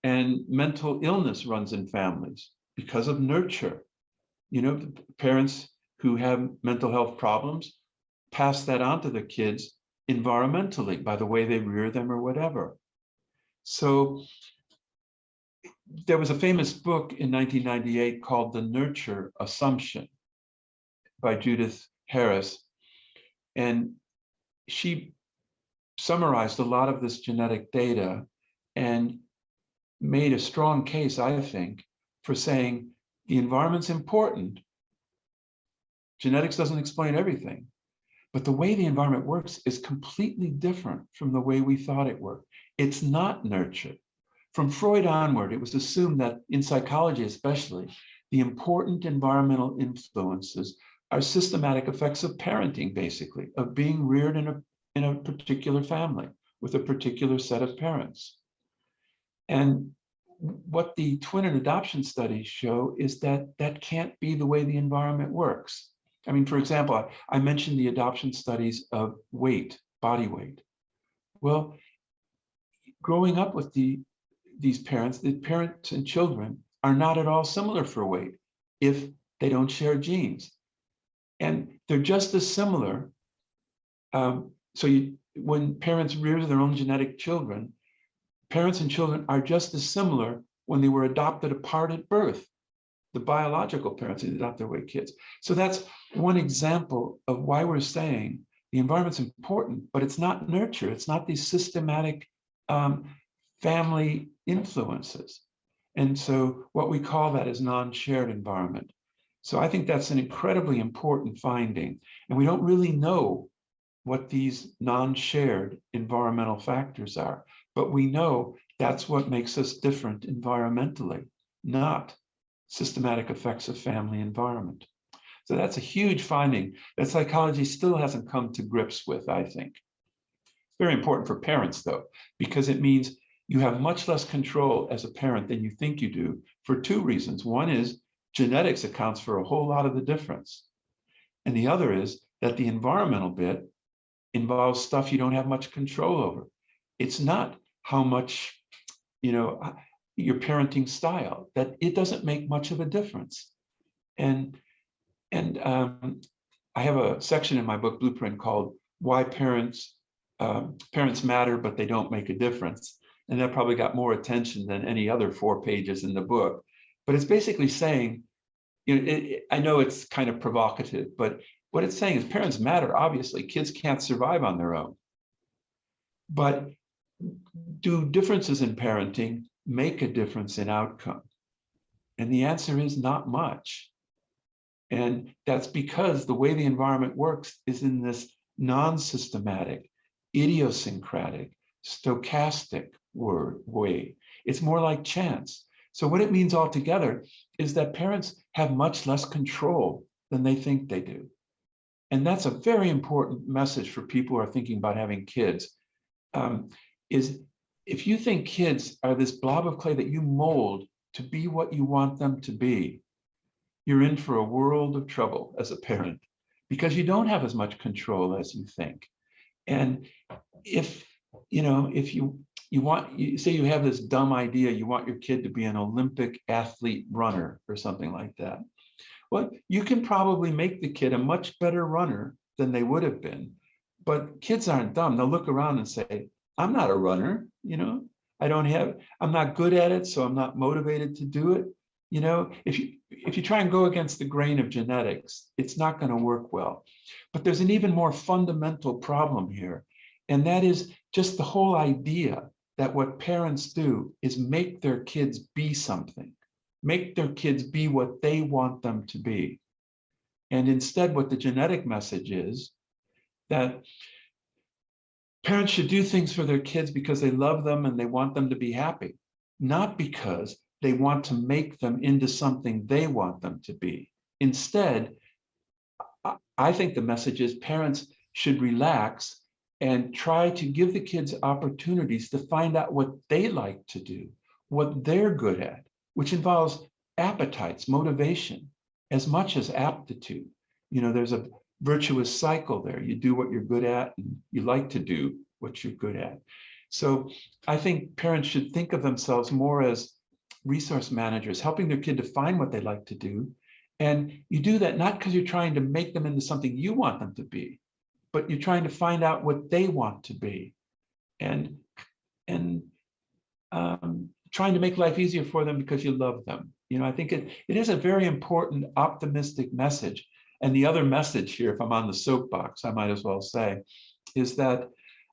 And mental illness runs in families because of nurture. The parents who have mental health problems pass that on to the kids environmentally by the way they rear them or whatever. So there was a famous book in 1998 called The Nurture Assumption by Judith Harris. And she summarized a lot of this genetic data and made a strong case, I think, for saying the environment's important. Genetics doesn't explain everything, but the way the environment works is completely different from the way we thought it worked. It's not nurture. From Freud onward, it was assumed that in psychology especially, the important environmental influences are systematic effects of parenting, basically, of being reared in a particular family with a particular set of parents. And what the twin and adoption studies show is that that can't be the way the environment works. I mean, for example, I mentioned the adoption studies of weight, body weight. Well, growing up with these parents, the parents and children are not at all similar for weight if they don't share genes. And they're just as similar. When parents rear their own genetic children, parents and children are just as similar when they were adopted apart at birth, the biological parents who adopt their weight kids. So that's one example of why we're saying the environment's important, but it's not nurture. It's not these systematic family influences. And so what we call that is non-shared environment. So I think that's an incredibly important finding. And we don't really know what these non-shared environmental factors are, but we know that's what makes us different environmentally, not systematic effects of family environment. So that's a huge finding that psychology still hasn't come to grips with, I think. Very important for parents, though, because it means you have much less control as a parent than you think you do for two reasons. One is genetics accounts for a whole lot of the difference. And the other is that the environmental bit involves stuff you don't have much control over. It's not how much, your parenting style, that it doesn't make much of a difference. And I have a section in my book, Blueprint, called Why Parents Matter, but They Don't Make a Difference. And that probably got more attention than any other 4 pages in the book. But it's basically saying, I know it's kind of provocative, but what it's saying is parents matter, obviously. Kids can't survive on their own. But do differences in parenting make a difference in outcome? And the answer is not much. And that's because the way the environment works is in this non-systematic, idiosyncratic, stochastic way. It's more like chance. So what it means altogether is that parents have much less control than they think they do. And that's a very important message for people who are thinking about having kids, is if you think kids are this blob of clay that you mold to be what you want them to be, you're in for a world of trouble as a parent, because you don't have as much control as you think. And if you say you have this dumb idea, you want your kid to be an Olympic athlete runner or something like that. Well, you can probably make the kid a much better runner than they would have been. But kids aren't dumb. They'll look around and say, I'm not a runner, I'm not good at it, so I'm not motivated to do it. If you try and go against the grain of genetics, it's not going to work well. But there's an even more fundamental problem here. And that is just the whole idea that what parents do is make their kids be something, make their kids be what they want them to be. And instead, what the genetic message is that parents should do things for their kids because they love them and they want them to be happy, not because they want to make them into something they want them to be. Instead, I think the message is parents should relax and try to give the kids opportunities to find out what they like to do, what they're good at, which involves appetites, motivation, as much as aptitude. There's a virtuous cycle there. You do what you're good at, and you like to do what you're good at. So I think parents should think of themselves more as resource managers, helping their kid to find what they like to do. And you do that not because you're trying to make them into something you want them to be, but you're trying to find out what they want to be, and trying to make life easier for them because you love them. I think it is a very important, optimistic message. And the other message here, if I'm on the soapbox, I might as well say, is that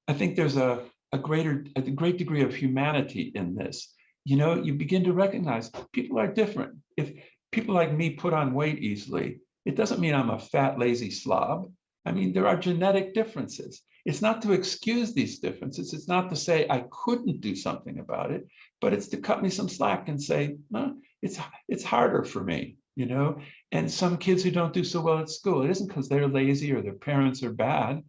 I think there's a great degree of humanity in this. You begin to recognize people are different. If people like me put on weight easily, it doesn't mean I'm a fat, lazy slob. I mean, there are genetic differences. It's not to excuse these differences. It's not to say I couldn't do something about it, but it's to cut me some slack and say, no, it's harder for me, And some kids who don't do so well at school, it isn't because they're lazy or their parents are bad.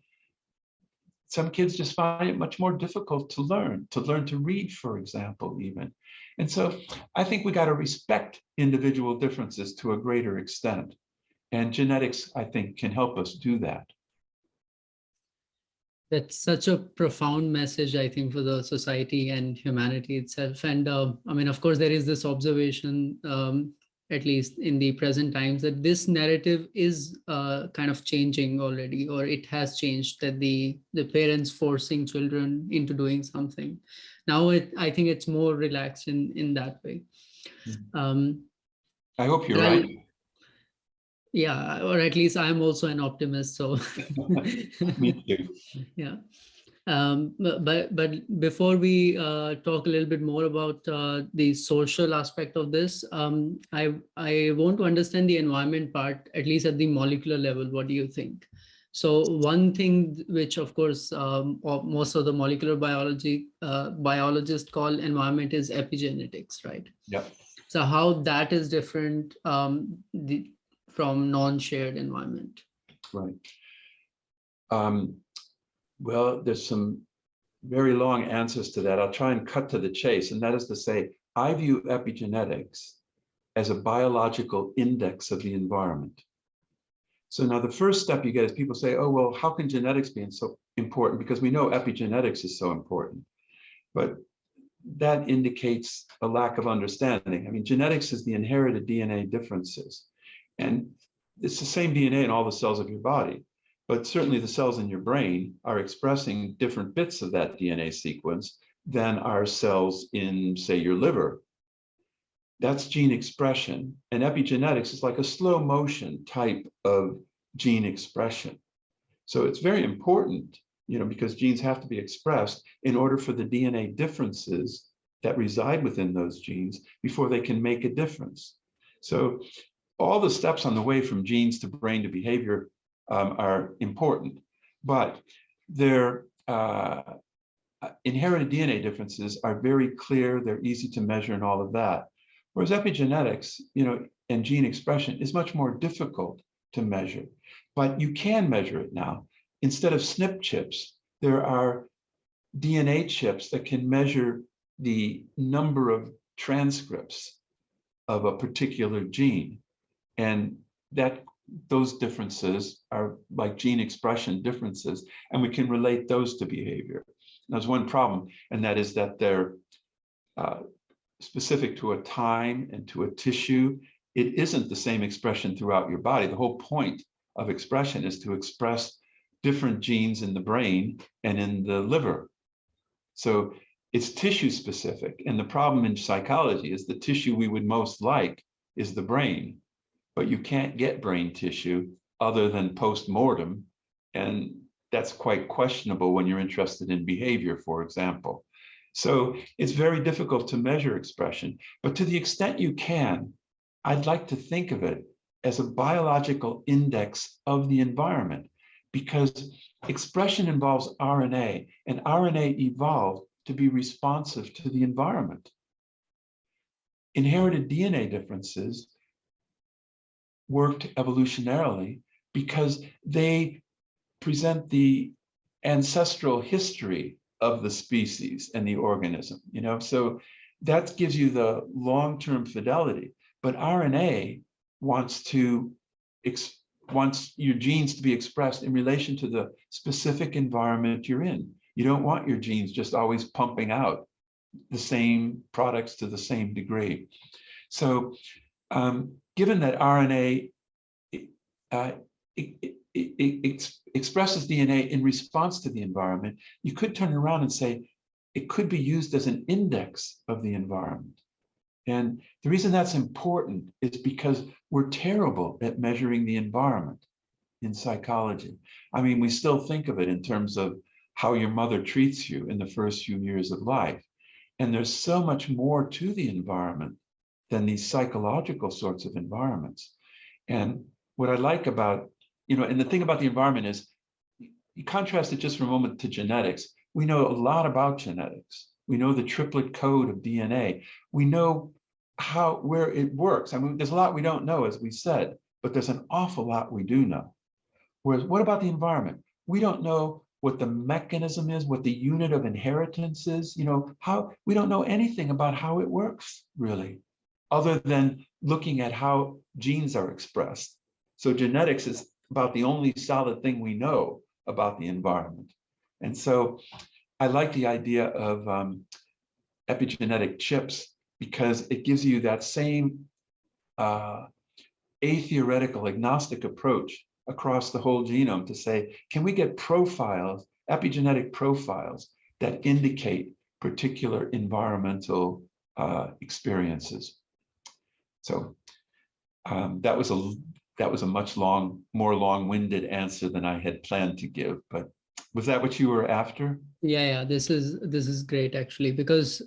Some kids just find it much more difficult to learn to read, for example, even. And so I think we got to respect individual differences to a greater extent. And genetics, I think, can help us do that. That's such a profound message, I think, for the society and humanity itself. And of course, there is this observation, at least in the present times, that this narrative is kind of changing already, or it has changed, that the parents forcing children into doing something. Now, I think it's more relaxed in that way. I hope you're right. Yeah, or at least I'm also an optimist. So Me too. Yeah. But before we talk a little bit more about the social aspect of this, I want to understand the environment part, at least at the molecular level. What do you think? So one thing which, of course, most of the molecular biologists call environment is epigenetics, right? Yep. So how that is different from non-shared environment? Right. Well, there's some very long answers to that. I'll try and cut to the chase. And that is to say, I view epigenetics as a biological index of the environment. So now the first step you get is people say, oh, well, how can genetics be so important? Because we know epigenetics is so important. But that indicates a lack of understanding. I mean, genetics is the inherited DNA differences. And it's the same DNA in all the cells of your body. But certainly the cells in your brain are expressing different bits of that DNA sequence than our cells in, say, your liver. That's gene expression. And epigenetics is like a slow motion type of gene expression. So it's very important, because genes have to be expressed in order for the DNA differences that reside within those genes before they can make a difference. So all the steps on the way from genes to brain to behavior are important, but their inherited DNA differences are very clear, they're easy to measure and all of that. Whereas epigenetics, and gene expression is much more difficult to measure, but you can measure it now. Instead of SNP chips, there are DNA chips that can measure the number of transcripts of a particular gene. And those differences are like gene expression differences, and we can relate those to behavior. There's one problem, and that is that they're specific to a time and to a tissue. It isn't the same expression throughout your body. The whole point of expression is to express different genes in the brain and in the liver. So it's tissue specific. And the problem in psychology is the tissue we would most like is the brain, but you can't get brain tissue other than post-mortem. And that's quite questionable when you're interested in behavior, for example. So it's very difficult to measure expression, but to the extent you can, I'd like to think of it as a biological index of the environment, because expression involves RNA, and RNA evolved to be responsive to the environment. Inherited DNA differences worked evolutionarily because they present the ancestral history of the species and the organism, so that gives you the long-term fidelity. But RNA wants your genes to be expressed in relation to the specific environment you're in. You don't want your genes just always pumping out the same products to the same degree. So given that RNA expresses DNA in response to the environment, you could turn around and say it could be used as an index of the environment. And the reason that's important is because we're terrible at measuring the environment in psychology. I mean, we still think of it in terms of how your mother treats you in the first few years of life. And there's so much more to the environment than these psychological sorts of environments. And what I like about, and the thing about the environment is, you contrast it just for a moment to genetics. We know a lot about genetics. We know the triplet code of DNA. We know where it works. I mean, there's a lot we don't know, as we said, but there's an awful lot we do know. Whereas what about the environment? We don't know what the mechanism is, what the unit of inheritance is, we don't know anything about how it works, really, other than looking at how genes are expressed. So genetics is about the only solid thing we know about the environment. And so I like the idea of epigenetic chips, because it gives you that same atheoretical, agnostic approach across the whole genome to say, can we get profiles, epigenetic profiles that indicate particular environmental experiences? So that was a much more long-winded answer than I had planned to give, but was that what you were after? Yeah, this is great, actually, because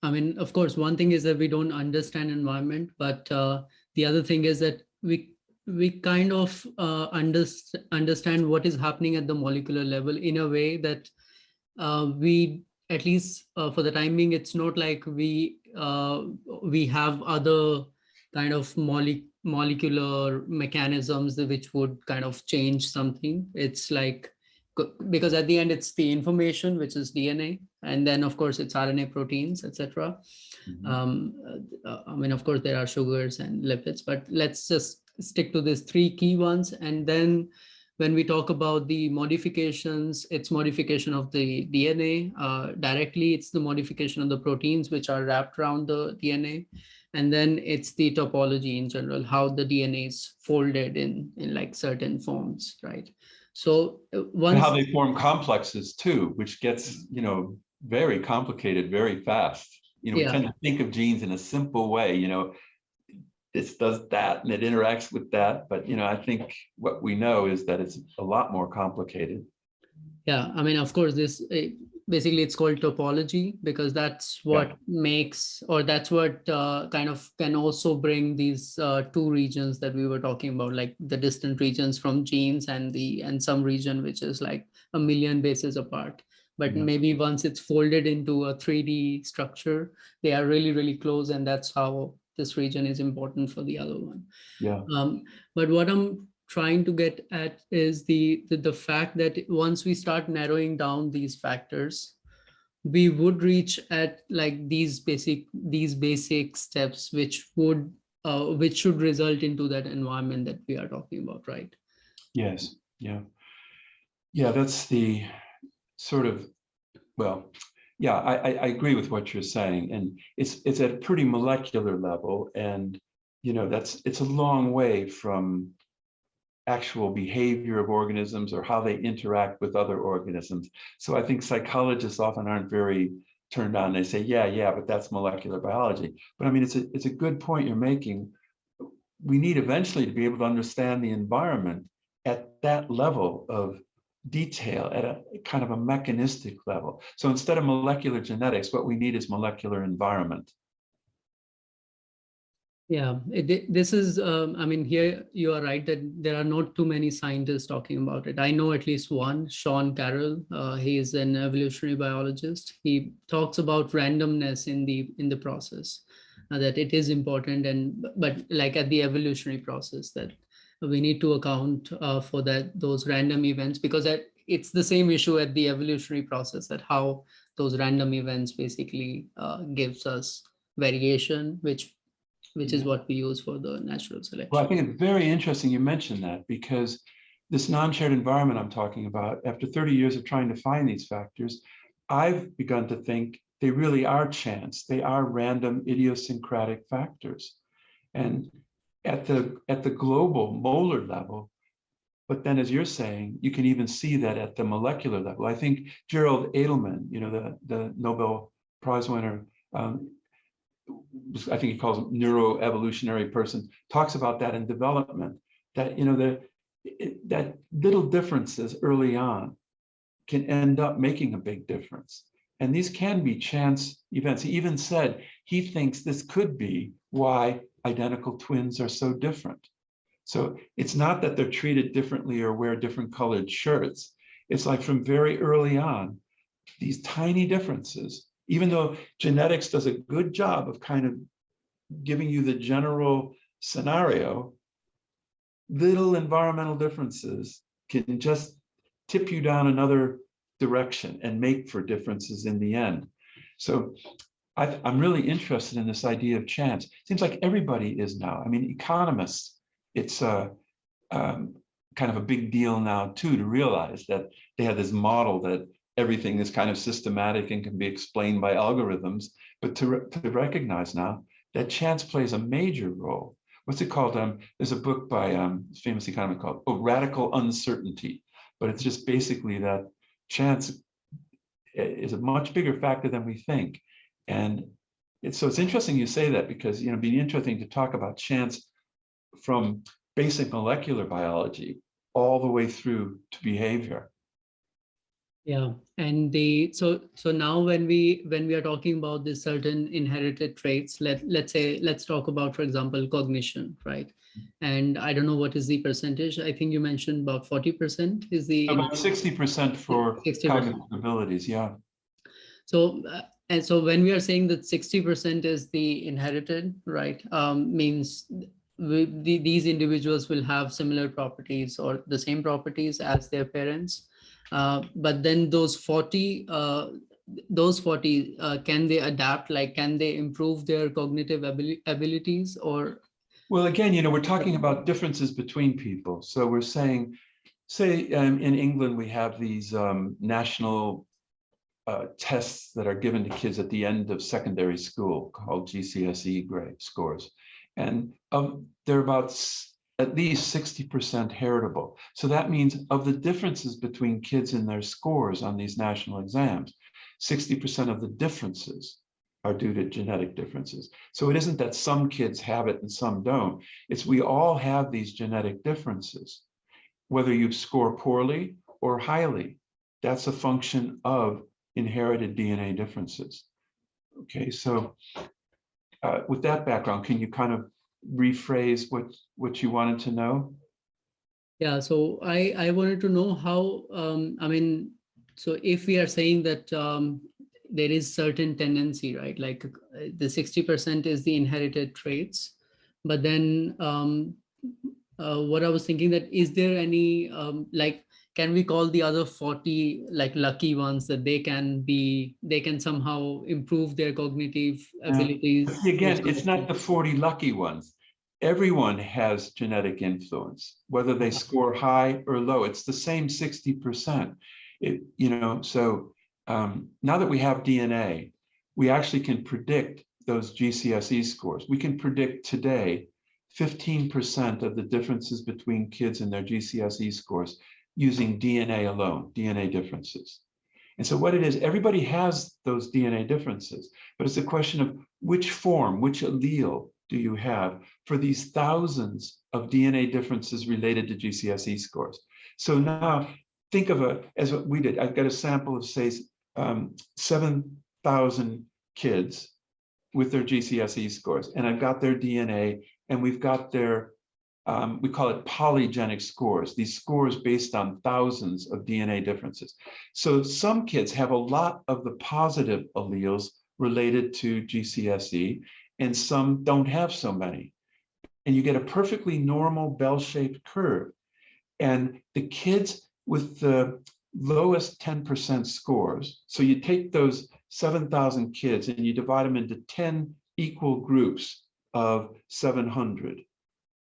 I mean, of course, one thing is that we don't understand environment, but the other thing is that we kind of understand what is happening at the molecular level in a way that we, at least for the time being, it's not like we have other kind of molecular mechanisms which would kind of change something. It's like, because at the end it's the information, which is DNA, and then of course it's RNA, proteins, etc. I mean, of course there are sugars and lipids, but let's just stick to these three key ones. And then when we talk about the modifications, it's modification of the DNA directly, it's the modification of the proteins which are wrapped around the DNA, and then it's the topology in general, how the DNA is folded in like certain forms, right? So and how they form complexes too, which gets, very complicated very fast. We tend to think of genes in a simple way, this does that and it interacts with that. But, I think what we know is that it's a lot more complicated. Yeah, I mean, of course, this basically it's called topology, because that's what makes, or that's what kind of can also bring these two regions that we were talking about, like the distant regions from genes and some region which is like a million bases apart. But maybe once it's folded into a 3D structure, they are really, really close, and that's how this region is important for the other one. But what I'm trying to get at is the fact that once we start narrowing down these factors, we would reach at like these basic steps which should result into that environment that we are talking about, right? Yes. Yeah, that's the sort of, well, yeah, I agree with what you're saying, and it's at a pretty molecular level, and it's a long way from actual behavior of organisms or how they interact with other organisms. So I think psychologists often aren't very turned on. They say, yeah, but that's molecular biology. But I mean, it's a good point you're making. We need eventually to be able to understand the environment at that level of detail, at a kind of a mechanistic level. So instead of molecular genetics, what we need is molecular environment. Yeah, this is, I mean, here you are right that there are not too many scientists talking about it. I know at least one, Sean Carroll. He is an evolutionary biologist. He talks about randomness in the process, that it is important, but like at the evolutionary process, that we need to account for those random events, because it's the same issue at the evolutionary process, that how those random events basically gives us variation, which is what we use for the natural selection. Well, I think it's very interesting you mentioned that, because this non-shared environment I'm talking about, after 30 years of trying to find these factors, I've begun to think they really are chance. They are random idiosyncratic factors. And at the global molar level, but then as you're saying, you can even see that at the molecular level. I think Gerald Edelman, the Nobel Prize winner, I think he calls him neuroevolutionary person, talks about that in development, that that little differences early on can end up making a big difference. And these can be chance events. He even said he thinks this could be why identical twins are so different. So it's not that they're treated differently or wear different colored shirts. It's like from very early on, these tiny differences, even though genetics does a good job of kind of giving you the general scenario, little environmental differences can just tip you down another direction and make for differences in the end. So I'm really interested in this idea of chance. It seems like everybody is now. I mean, economists, it's kind of a big deal now too, to realize that they have this model that everything is kind of systematic and can be explained by algorithms, but to recognize now that chance plays a major role. What's it called? There's a book by a famous economist called Radical Uncertainty, but it's just basically that chance is a much bigger factor than we think. And it's interesting you say that, because it'd be interesting to talk about chance from basic molecular biology all the way through to behavior. Yeah, and so now when we are talking about these certain inherited traits, let's talk about, for example, cognition, right? And I don't know what is the percentage. I think you mentioned about 40% is the about 60% for 60%. Cognitive abilities. Yeah. So and so when we are saying that 60% is the inherited, right, means these individuals will have similar properties or the same properties as their parents. But then those 40, can they adapt? Like, can they improve their cognitive abilities or? Well, again, we're talking about differences between people. So we're saying, say in England, we have these national tests that are given to kids at the end of secondary school called GCSE grade scores. And they're about at least 60% heritable. So that means of the differences between kids in their scores on these national exams, 60% of the differences are due to genetic differences. So it isn't that some kids have it and some don't. It's we all have these genetic differences, whether you score poorly or highly. That's a function of inherited DNA differences. Okay, so with that background, can you kind of rephrase what you wanted to know? Yeah, so I wanted to know how, I mean, so if we are saying that there is certain tendency, right? Like the 60% is the inherited traits, but then what I was thinking that is there any, like, can we call the other 40 like lucky ones that they can somehow improve their cognitive abilities? See, again, it's not the 40 lucky ones. Everyone has genetic influence, whether they score high or low. It's the same 60%. So now that we have DNA, we actually can predict those GCSE scores. We can predict today 15% of the differences between kids and their GCSE scores using DNA alone, DNA differences. And so what it is, everybody has those DNA differences, but it's a question of which form, which allele do you have for these thousands of DNA differences related to GCSE scores. So now think of as what we did. I've got a sample of, say, 7,000 kids with their GCSE scores, and I've got their DNA, and we've got their we call it polygenic scores, these scores based on thousands of DNA differences. So some kids have a lot of the positive alleles related to GCSE, and some don't have so many. And you get a perfectly normal bell-shaped curve. And the kids with the lowest 10% scores, so you take those 7,000 kids and you divide them into 10 equal groups of 700.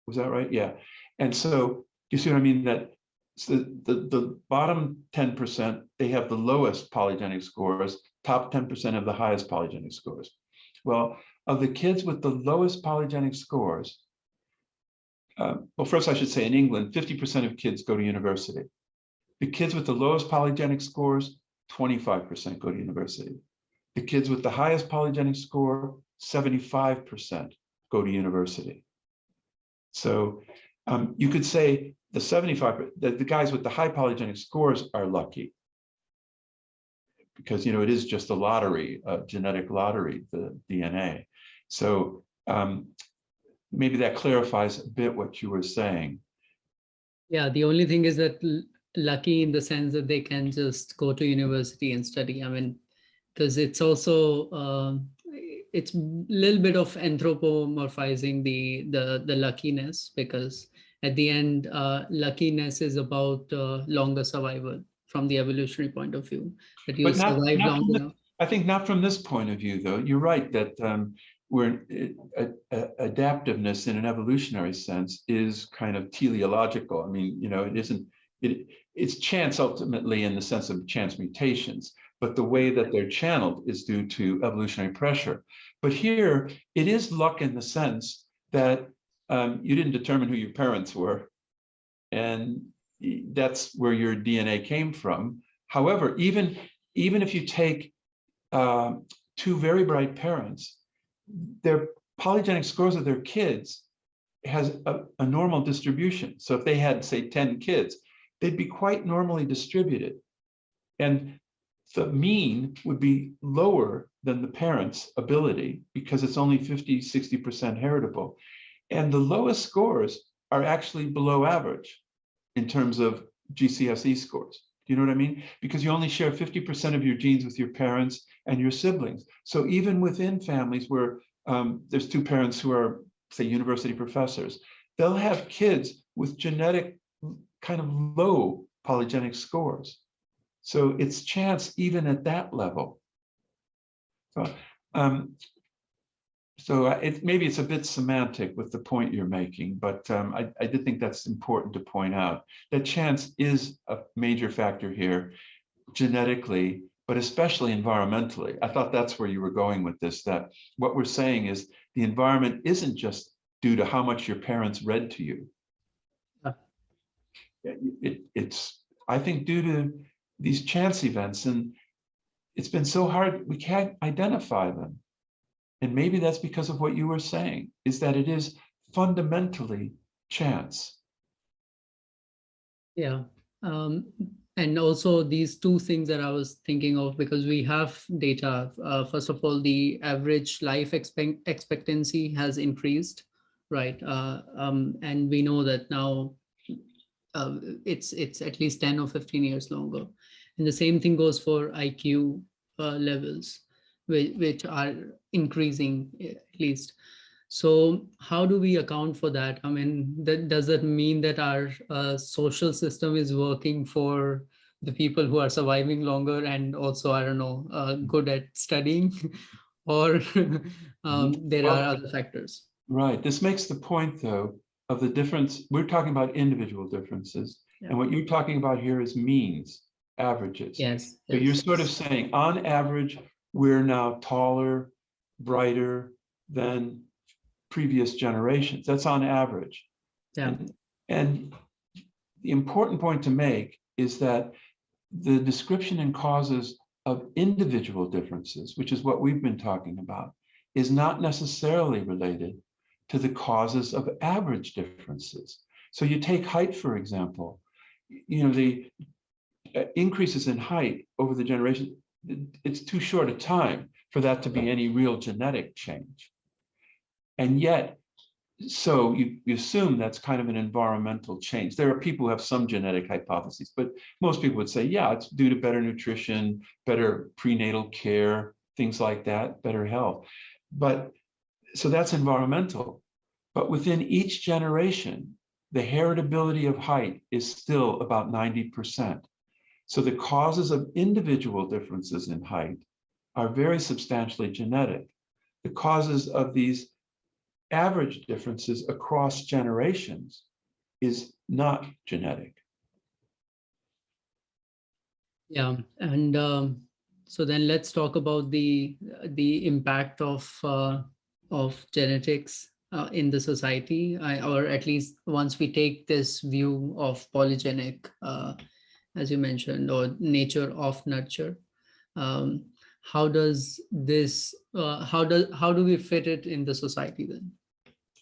Was that right? Yeah. And so you see what I mean? That the bottom 10%, they have the lowest polygenic scores, top 10% have the highest polygenic scores. Well, of the kids with the lowest polygenic scores, well, first I should say in England, 50% of kids go to university. The kids with the lowest polygenic scores, 25% go to university. The kids with the highest polygenic score, 75% go to university. So you could say the 75, the guys with the high polygenic scores are lucky because, it is just a lottery, a genetic lottery, the DNA. So maybe that clarifies a bit what you were saying. Yeah, the only thing is that lucky in the sense that they can just go to university and study. I mean, because it's also, it's a little bit of anthropomorphizing the luckiness, because at the end, luckiness is about longer survival from the evolutionary point of view, that you survive long enough. I think not from this point of view, though. You're right that adaptiveness in an evolutionary sense is kind of teleological. I mean, it isn't, it's chance ultimately in the sense of chance mutations, but the way that they're channeled is due to evolutionary pressure. But here, it is luck in the sense that you didn't determine who your parents were, and that's where your DNA came from. However, even if you take two very bright parents, their polygenic scores of their kids has a normal distribution. So if they had, say, 10 kids, they'd be quite normally distributed. And the mean would be lower than the parents' ability because it's only 50, 60% heritable. And the lowest scores are actually below average in terms of GCSE scores. Do you know what I mean? Because you only share 50% of your genes with your parents and your siblings. So even within families where there's two parents who are say, university professors, they'll have kids with genetic kind of low polygenic scores. So it's chance even at that level. So maybe it's a bit semantic with the point you're making, but I did think that's important to point out, that chance is a major factor here genetically, but especially environmentally. I thought that's where you were going with this, that what we're saying is the environment isn't just due to how much your parents read to you. It's, I think, due to these chance events, and it's been so hard, we can't identify them. And maybe that's because of what you were saying, is that it is fundamentally chance. Yeah. And also these two things that I was thinking of, because we have data. First of all, the average life expectancy has increased, right? And we know that now it's at least 10 or 15 years longer. And the same thing goes for IQ levels, which are increasing at least. So how do we account for that? I mean, does that mean that our social system is working for the people who are surviving longer and also, I don't know, good at studying, or there are other factors? Right. This makes the point, though, of the difference. We're talking about individual differences. Yeah. And what you're talking about here is means, averages. Yes. So you're sort of saying, on average, we're now taller, brighter than previous generations. That's on average. Yeah. And the important point to make is that the description and causes of individual differences, which is what we've been talking about, is not necessarily related to the causes of average differences. So you take height, for example, the increases in height over the generation, it's too short a time for that to be any real genetic change. And yet, so you assume that's kind of an environmental change. There are people who have some genetic hypotheses, but most people would say, yeah, it's due to better nutrition, better prenatal care, things like that, better health. But so that's environmental. But within each generation, the heritability of height is still about 90%. So the causes of individual differences in height are very substantially genetic. The causes of these average differences across generations is not genetic. Yeah, and so then let's talk about the impact of genetics in the society, or at least once we take this view of polygenic, as you mentioned, or nature of nurture. How does this? How do we fit it in the society then?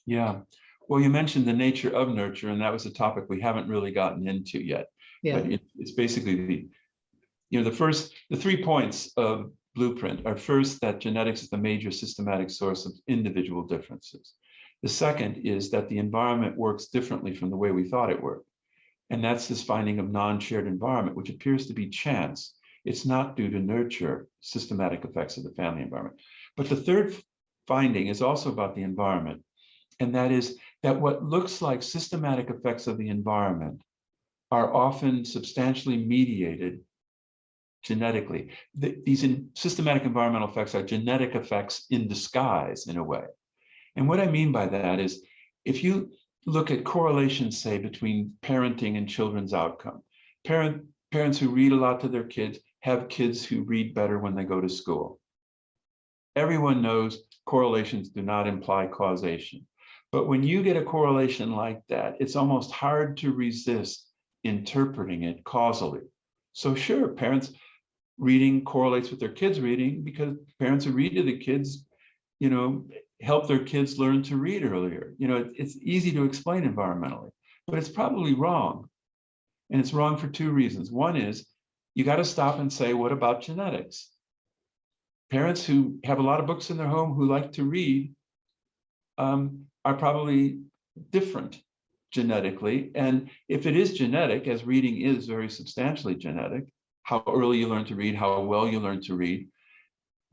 Yeah, well, you mentioned the nature of nurture, and that was a topic we haven't really gotten into yet. Yeah. But it's basically the 3 points of Blueprint are: first, that genetics is the major systematic source of individual differences. The second is that the environment works differently from the way we thought it worked. And that's this finding of non-shared environment, which appears to be chance. It's not due to nurture, systematic effects of the family environment. But the third finding is also about the environment. And that is that what looks like systematic effects of the environment are often substantially mediated genetically. These systematic environmental effects are genetic effects in disguise, in a way. And what I mean by that is, if you look at correlations, say, between parenting and children's outcome, parents who read a lot to their kids have kids who read better when they go to school. Everyone knows correlations do not imply causation. But when you get a correlation like that, it's almost hard to resist interpreting it causally. So sure, parents reading correlates with their kids reading, because parents who read to the kids, help their kids learn to read earlier. It's easy to explain environmentally, but it's probably wrong. And it's wrong for 2 reasons. One is, you got to stop and say, what about genetics? Parents who have a lot of books in their home who like to read are probably different genetically. And if it is genetic, as reading is very substantially genetic, how early you learn to read, how well you learn to read,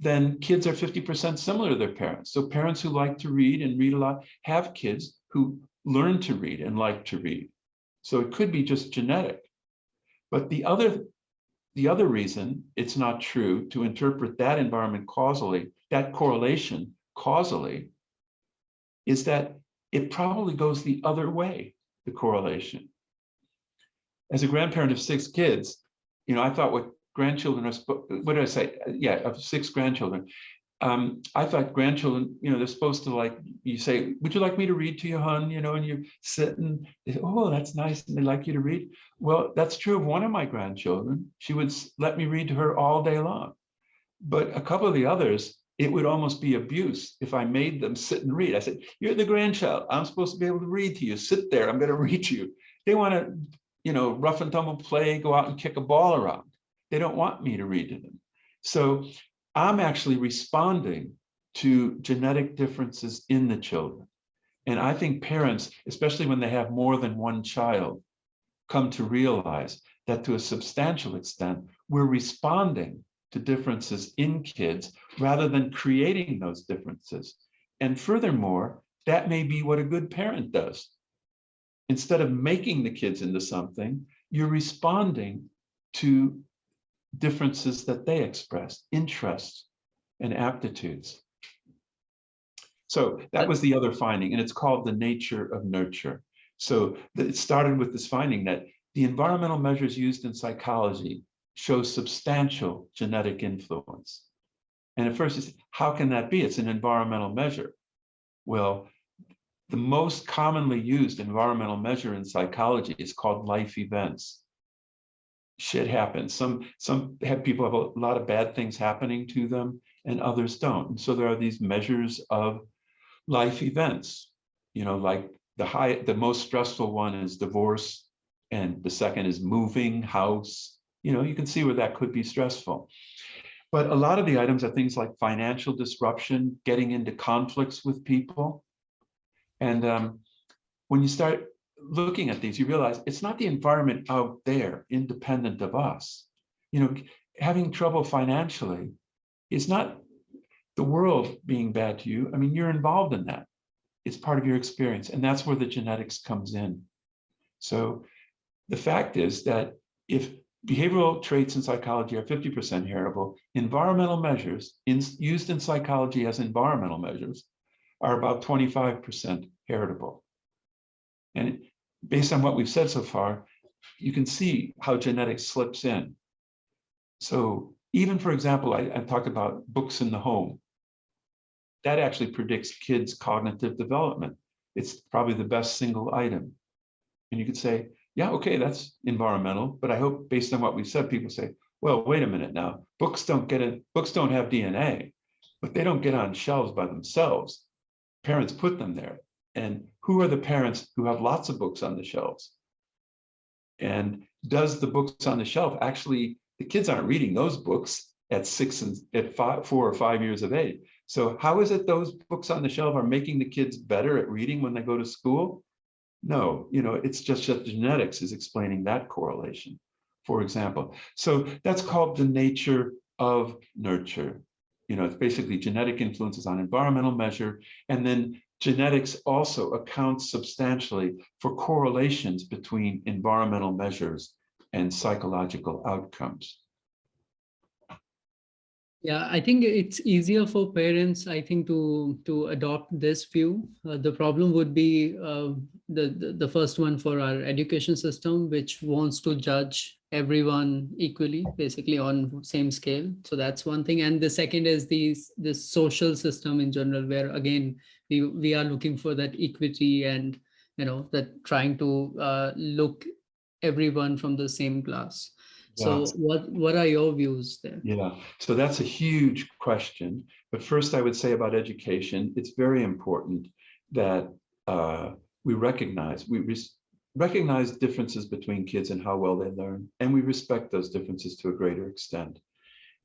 then kids are 50% similar to their parents. So parents who like to read and read a lot have kids who learn to read and like to read. So it could be just genetic. But the other reason it's not true to interpret that environment causally, that correlation causally, is that it probably goes the other way, the correlation. As a grandparent of 6 kids, I thought what grandchildren are, what did I say? Yeah, of 6 grandchildren. I thought grandchildren, they're supposed to, like, you say, would you like me to read to you, hon? And you're sitting, oh, that's nice, and they like you to read. Well, that's true of one of my grandchildren. She would let me read to her all day long. But a couple of the others, it would almost be abuse if I made them sit and read. I said, you're the grandchild. I'm supposed to be able to read to you. Sit there. I'm going to read to you. They want to, rough and tumble play, go out and kick a ball around. They don't want me to read to them. So I'm actually responding to genetic differences in the children. And I think parents, especially when they have more than one child, come to realize that to a substantial extent, we're responding to differences in kids rather than creating those differences. And furthermore, that may be what a good parent does. Instead of making the kids into something, you're responding to differences that they express, interests and aptitudes. So that was the other finding, and it's called the nature of nurture. So it started with this finding that the environmental measures used in psychology show substantial genetic influence. And at first, how can that be? It's an environmental measure. Well, the most commonly used environmental measure in psychology is called life events. Shit happens. Some people have a lot of bad things happening to them, and others don't. And so there are these measures of life events. Like the most stressful one is divorce, and the second is moving house. You can see where that could be stressful. But a lot of the items are things like financial disruption, getting into conflicts with people. And when you start looking at these, you realize it's not the environment out there independent of us. Having trouble financially is not the world being bad to you. I mean, you're involved in that. It's part of your experience. And that's where the genetics comes in. So the fact is that if behavioral traits in psychology are 50% heritable, environmental measures used in psychology as environmental measures are about 25% heritable. And based on what we've said so far, you can see how genetics slips in. So even, for example, I talked about books in the home. That actually predicts kids' cognitive development. It's probably the best single item. And you could say, yeah, okay, that's environmental, but I hope based on what we said, people say, well, wait a minute now, books don't have DNA, but they don't get on shelves by themselves. Parents put them there. And who are the parents who have lots of books on the shelves? And does the books on the shelf actually, the kids aren't reading those books at 4 or 5 years of age. So how is it those books on the shelf are making the kids better at reading when they go to school? No, it's just that genetics is explaining that correlation, for example. So that's called the nature of nurture. It's basically genetic influences on environmental measure, and then genetics also accounts substantially for correlations between environmental measures and psychological outcomes. Yeah, I think it's easier for parents, I think, to adopt this view. The problem would be the first one for our education system, which wants to judge everyone equally, basically on same scale. So that's one thing. And the second is this social system in general, where again we are looking for that equity and that trying to look everyone from the same class. So what are your views there? Yeah, so that's a huge question. But first, I would say about education, it's very important that we recognize differences between kids and how well they learn, and we respect those differences to a greater extent.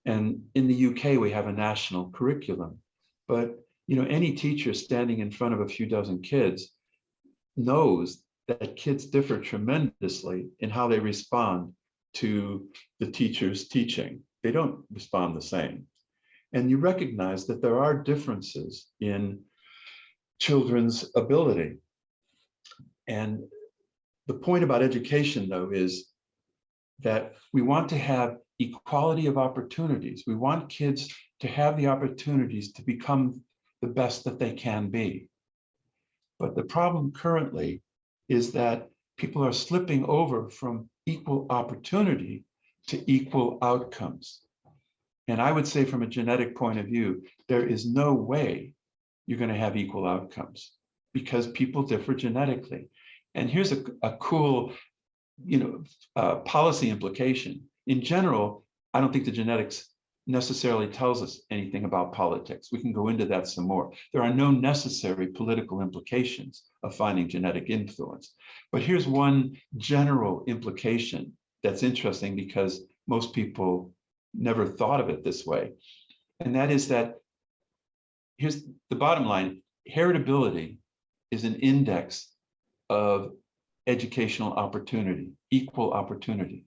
And in the UK, we have a national curriculum, but any teacher standing in front of a few dozen kids knows that kids differ tremendously in how they respond to the teacher's teaching. They don't respond the same. and you recognize that there are differences in children's ability. And the point about education, though, is that we want to have equality of opportunities. We want kids to have the opportunities to become the best that they can be. But the problem currently is that people are slipping over from equal opportunity to equal outcomes. And I would say from a genetic point of view, there is no way you're going to have equal outcomes because people differ genetically. And here's a cool, policy implication. In general, I don't think the genetics necessarily tells us anything about politics. We can go into that some more. There are no necessary political implications of finding genetic influence. But here's one general implication that's interesting because most people never thought of it this way. And that is that, here's the bottom line, heritability is an index of educational opportunity, equal opportunity.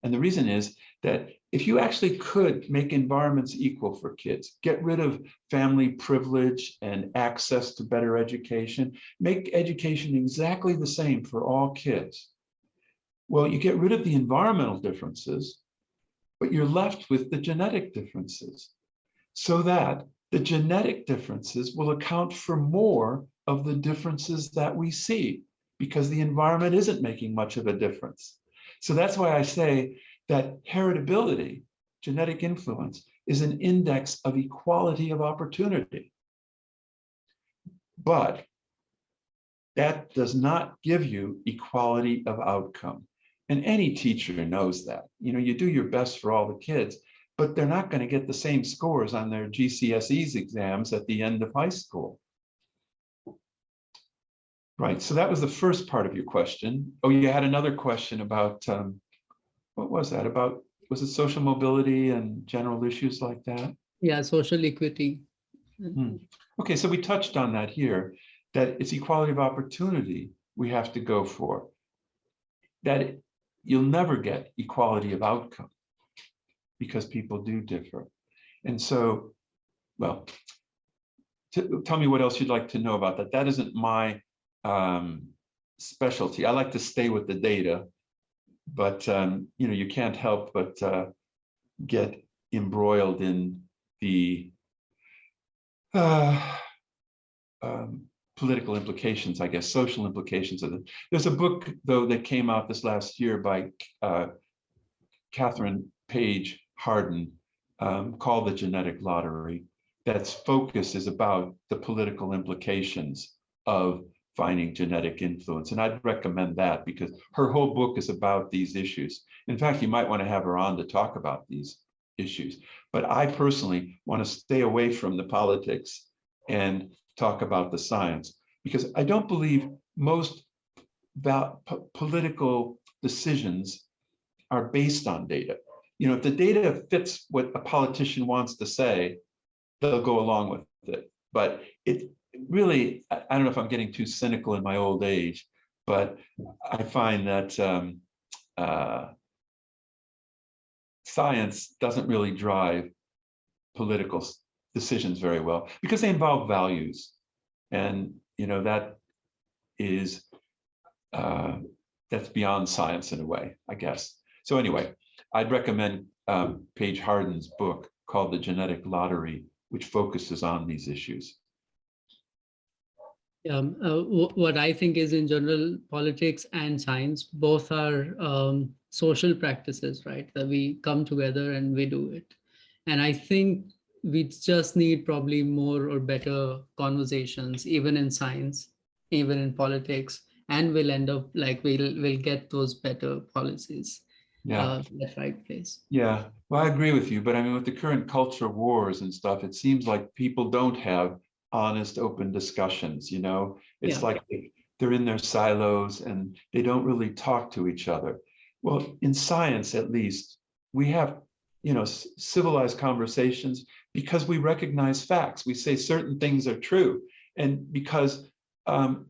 And the reason is that if you actually could make environments equal for kids, get rid of family privilege and access to better education, make education exactly the same for all kids, well, you get rid of the environmental differences, but you're left with the genetic differences, so that the genetic differences will account for more of the differences that we see, because the environment isn't making much of a difference. So that's why I say that heritability, genetic influence, is an index of equality of opportunity. But that does not give you equality of outcome. And any teacher knows that. You do your best for all the kids, but they're not going to get the same scores on their GCSEs exams at the end of high school. Right, so that was the first part of your question. Oh, you had another question about, what was that about? Was it social mobility and general issues like that? Yeah, social equity. Okay, so we touched on that here, that it's equality of opportunity we have to go for. That you'll never get equality of outcome because people do differ. And so, well, tell me what else you'd like to know about that. That isn't my specialty. I like to stay with the data, but you can't help but get embroiled in the political implications, I guess, social implications of it. There's a book, though, that came out this last year by Catherine Page Harden called The Genetic Lottery. That's focus is about the political implications of finding genetic influence. And I'd recommend that because her whole book is about these issues. In fact, you might want to have her on to talk about these issues. But I personally want to stay away from the politics and talk about the science, because I don't believe most political decisions are based on data. If the data fits what a politician wants to say, they'll go along with it. But it really, I don't know if I'm getting too cynical in my old age, but I find that science doesn't really drive political decisions very well because they involve values. And, that is, that's beyond science in a way, I guess. So anyway, I'd recommend Paige Harden's book called The Genetic Lottery, which focuses on these issues. What I think is, in general, politics and science both are social practices, right? That we come together and we do it. And I think we just need probably more or better conversations, even in science, even in politics, and we'll end up we'll get those better policies. Yeah, that right place. Yeah, well, I agree with you, but I mean, with the current culture wars and stuff, it seems like people don't have honest, open discussions. It's like they're in their silos and they don't really talk to each other. Well, in science, at least, we have, civilized conversations because we recognize facts. We say certain things are true, and because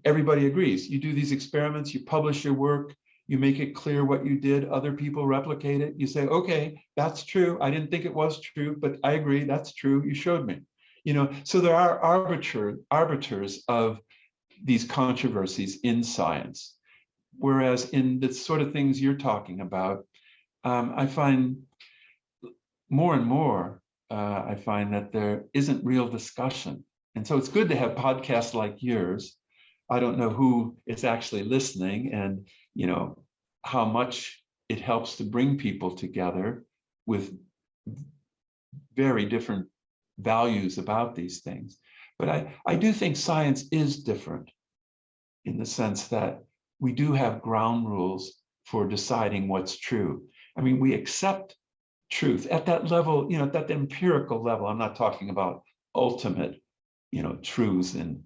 everybody agrees. You do these experiments, you publish your work, You make it clear what you did, other people replicate it. You say, okay, that's true. I didn't think it was true, but I agree, that's true. You showed me. So there are arbiters of these controversies in science. Whereas in the sort of things you're talking about, I find more and more, I find that there isn't real discussion. And so it's good to have podcasts like yours. I don't know who is actually listening and, how much it helps to bring people together with very different values about these things. But I do think science is different in the sense that we do have ground rules for deciding what's true. I mean, we accept truth at that level, at that empirical level. I'm not talking about ultimate, truths in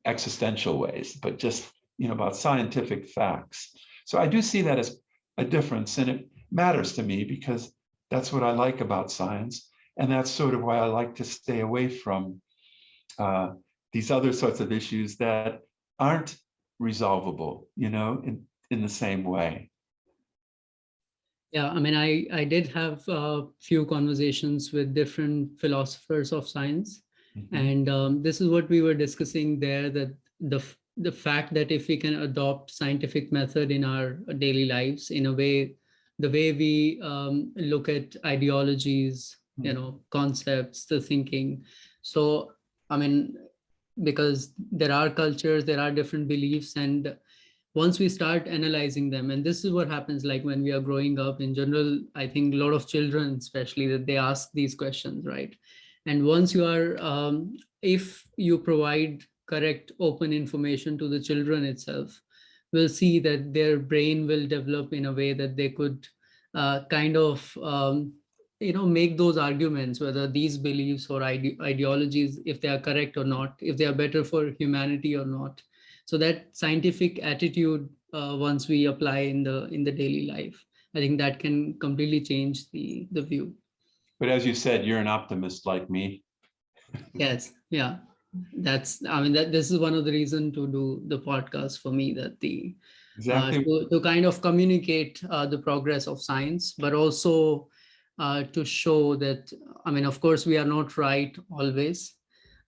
existential ways, but just, about scientific facts. So I do see that as a difference, and it matters to me because that's what I like about science. And that's sort of why I like to stay away from these other sorts of issues that aren't resolvable, in the same way. Yeah, I mean, I did have a few conversations with different philosophers of science. Mm-hmm. And this is what we were discussing there, that the fact that if we can adopt scientific method in our daily lives, in a way, the way we look at ideologies, concepts, the thinking. So, I mean, because there are cultures, there are different beliefs, and once we start analyzing them, and this is what happens, like when we are growing up in general, I think a lot of children, especially, that they ask these questions, right? And once you are, if you provide correct open information to the children itself, we'll see that their brain will develop in a way that they could kind of make those arguments, whether these beliefs or ideologies, if they are correct or not, if they are better for humanity or not. So that scientific attitude, once we apply in the daily life, I think that can completely change the view. But as you said, you're an optimist like me. Yes, yeah, this is one of the reasons to do the podcast for me, that Exactly. to kind of communicate the progress of science, but also to show that, I mean, of course, we are not right always.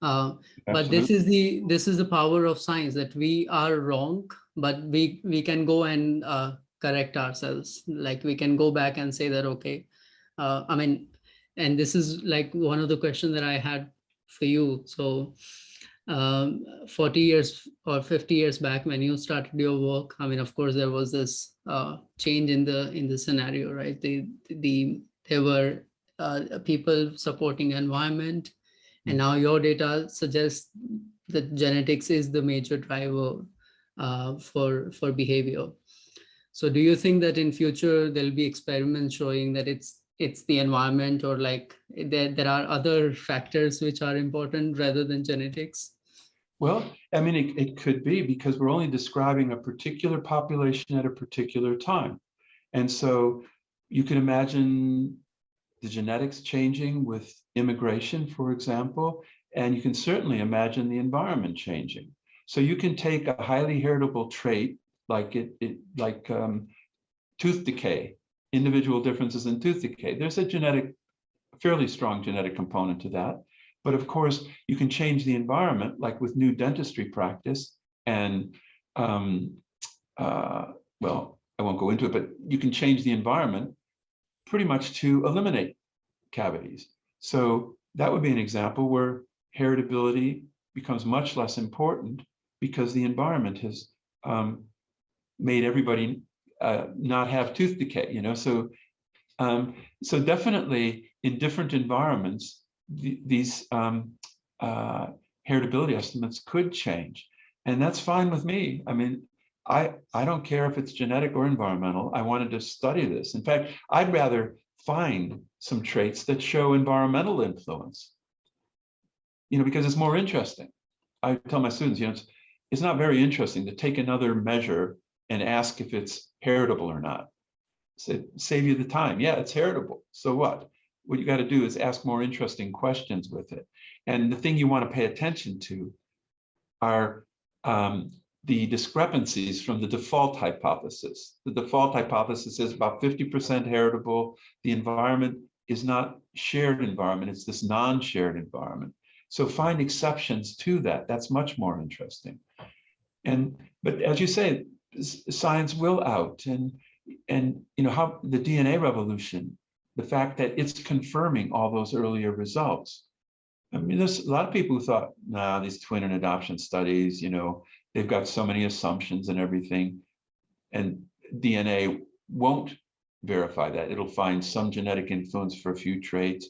But this is the power of science, that we are wrong, but we can go and correct ourselves. Like we can go back and say that, okay, I mean, and this is like one of the questions that I had for you. So 40 years or 50 years back, when you started your work, I mean, of course, there was this change in the scenario, right? There were people supporting environment. And now your data suggests that genetics is the major driver for behavior. So do you think that in future there'll be experiments showing that it's the environment, or like there are other factors which are important rather than genetics? Well, I mean, it could be, because we're only describing a particular population at a particular time. And so you can imagine the genetics changing with immigration, for example, and you can certainly imagine the environment changing. So you can take a highly heritable trait like tooth decay, individual differences in tooth decay. There's a fairly strong genetic component to that. But of course, you can change the environment, like with new dentistry practice. And well, I won't go into it, but you can change the environment pretty much to eliminate cavities. So that would be an example where heritability becomes much less important because the environment has made everybody not have tooth decay, So definitely in different environments, these heritability estimates could change. And that's fine with me. I mean, I don't care if it's genetic or environmental. I wanted to study this. In fact, I'd rather find some traits that show environmental influence, because it's more interesting. I tell my students, it's not very interesting to take another measure and ask if it's heritable or not. Save you the time. Yeah, it's heritable. So what? What you got to do is ask more interesting questions with it. And the thing you want to pay attention to are the discrepancies from the default hypothesis. The default hypothesis is about 50% heritable. The environment is not shared environment, it's this non-shared environment. So find exceptions to that. That's much more interesting. But as you say, science will out, and how the DNA revolution, the fact that it's confirming all those earlier results. I mean, there's a lot of people who thought, nah, these twin and adoption studies, they've got so many assumptions and everything, and DNA won't verify that. It'll find some genetic influence for a few traits,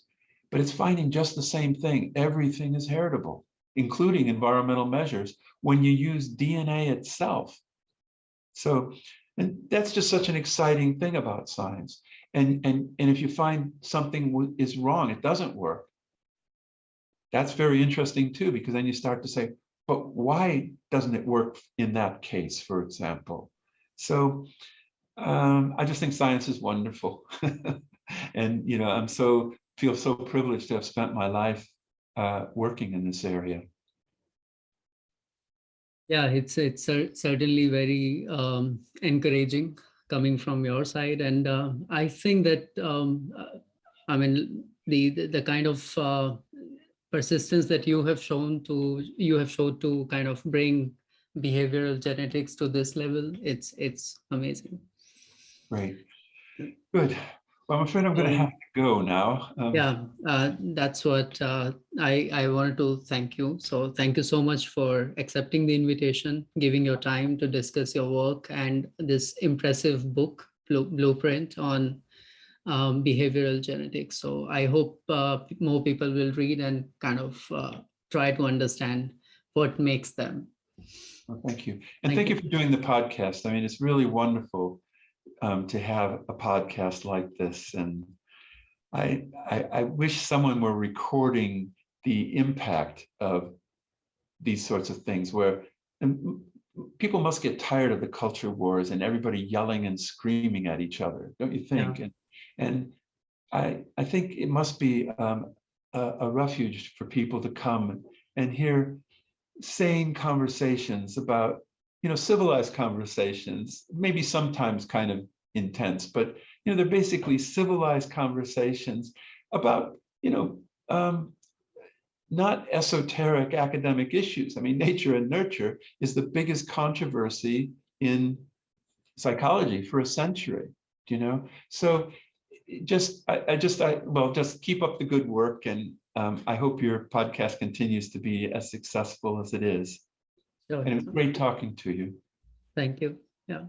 but it's finding just the same thing. Everything is heritable, including environmental measures, when you use DNA itself. So, and that's just such an exciting thing about science. And if you find something is wrong, it doesn't work, that's very interesting too, because then you start to say, but why doesn't it work in that case, for example? So I just think science is wonderful. And, I'm feel so privileged to have spent my life working in this area. Yeah, it's certainly very encouraging coming from your side, and I think that I mean the kind of persistence that you have showed to kind of bring behavioral genetics to this level, it's amazing. Great, good. Well, I'm afraid I'm going to have to go now. That's what I wanted to thank you. So thank you so much for accepting the invitation, giving your time to discuss your work and this impressive book, Blueprint on behavioral genetics. So I hope more people will read and kind of try to understand what makes them. Well, thank you. And thank you for doing the podcast. I mean, it's really wonderful to have a podcast like this. And I wish someone were recording the impact of these sorts of things, where people must get tired of the culture wars and everybody yelling and screaming at each other, don't you think? Yeah. And I think it must be a refuge for people to come and hear sane conversations about, civilized conversations, maybe sometimes kind of intense, but, they're basically civilized conversations about, not esoteric academic issues. I mean, nature and nurture is the biggest controversy in psychology for a century, So just keep up the good work, and I hope your podcast continues to be as successful as it is. Sure. And it was great talking to you. Thank you. Yeah.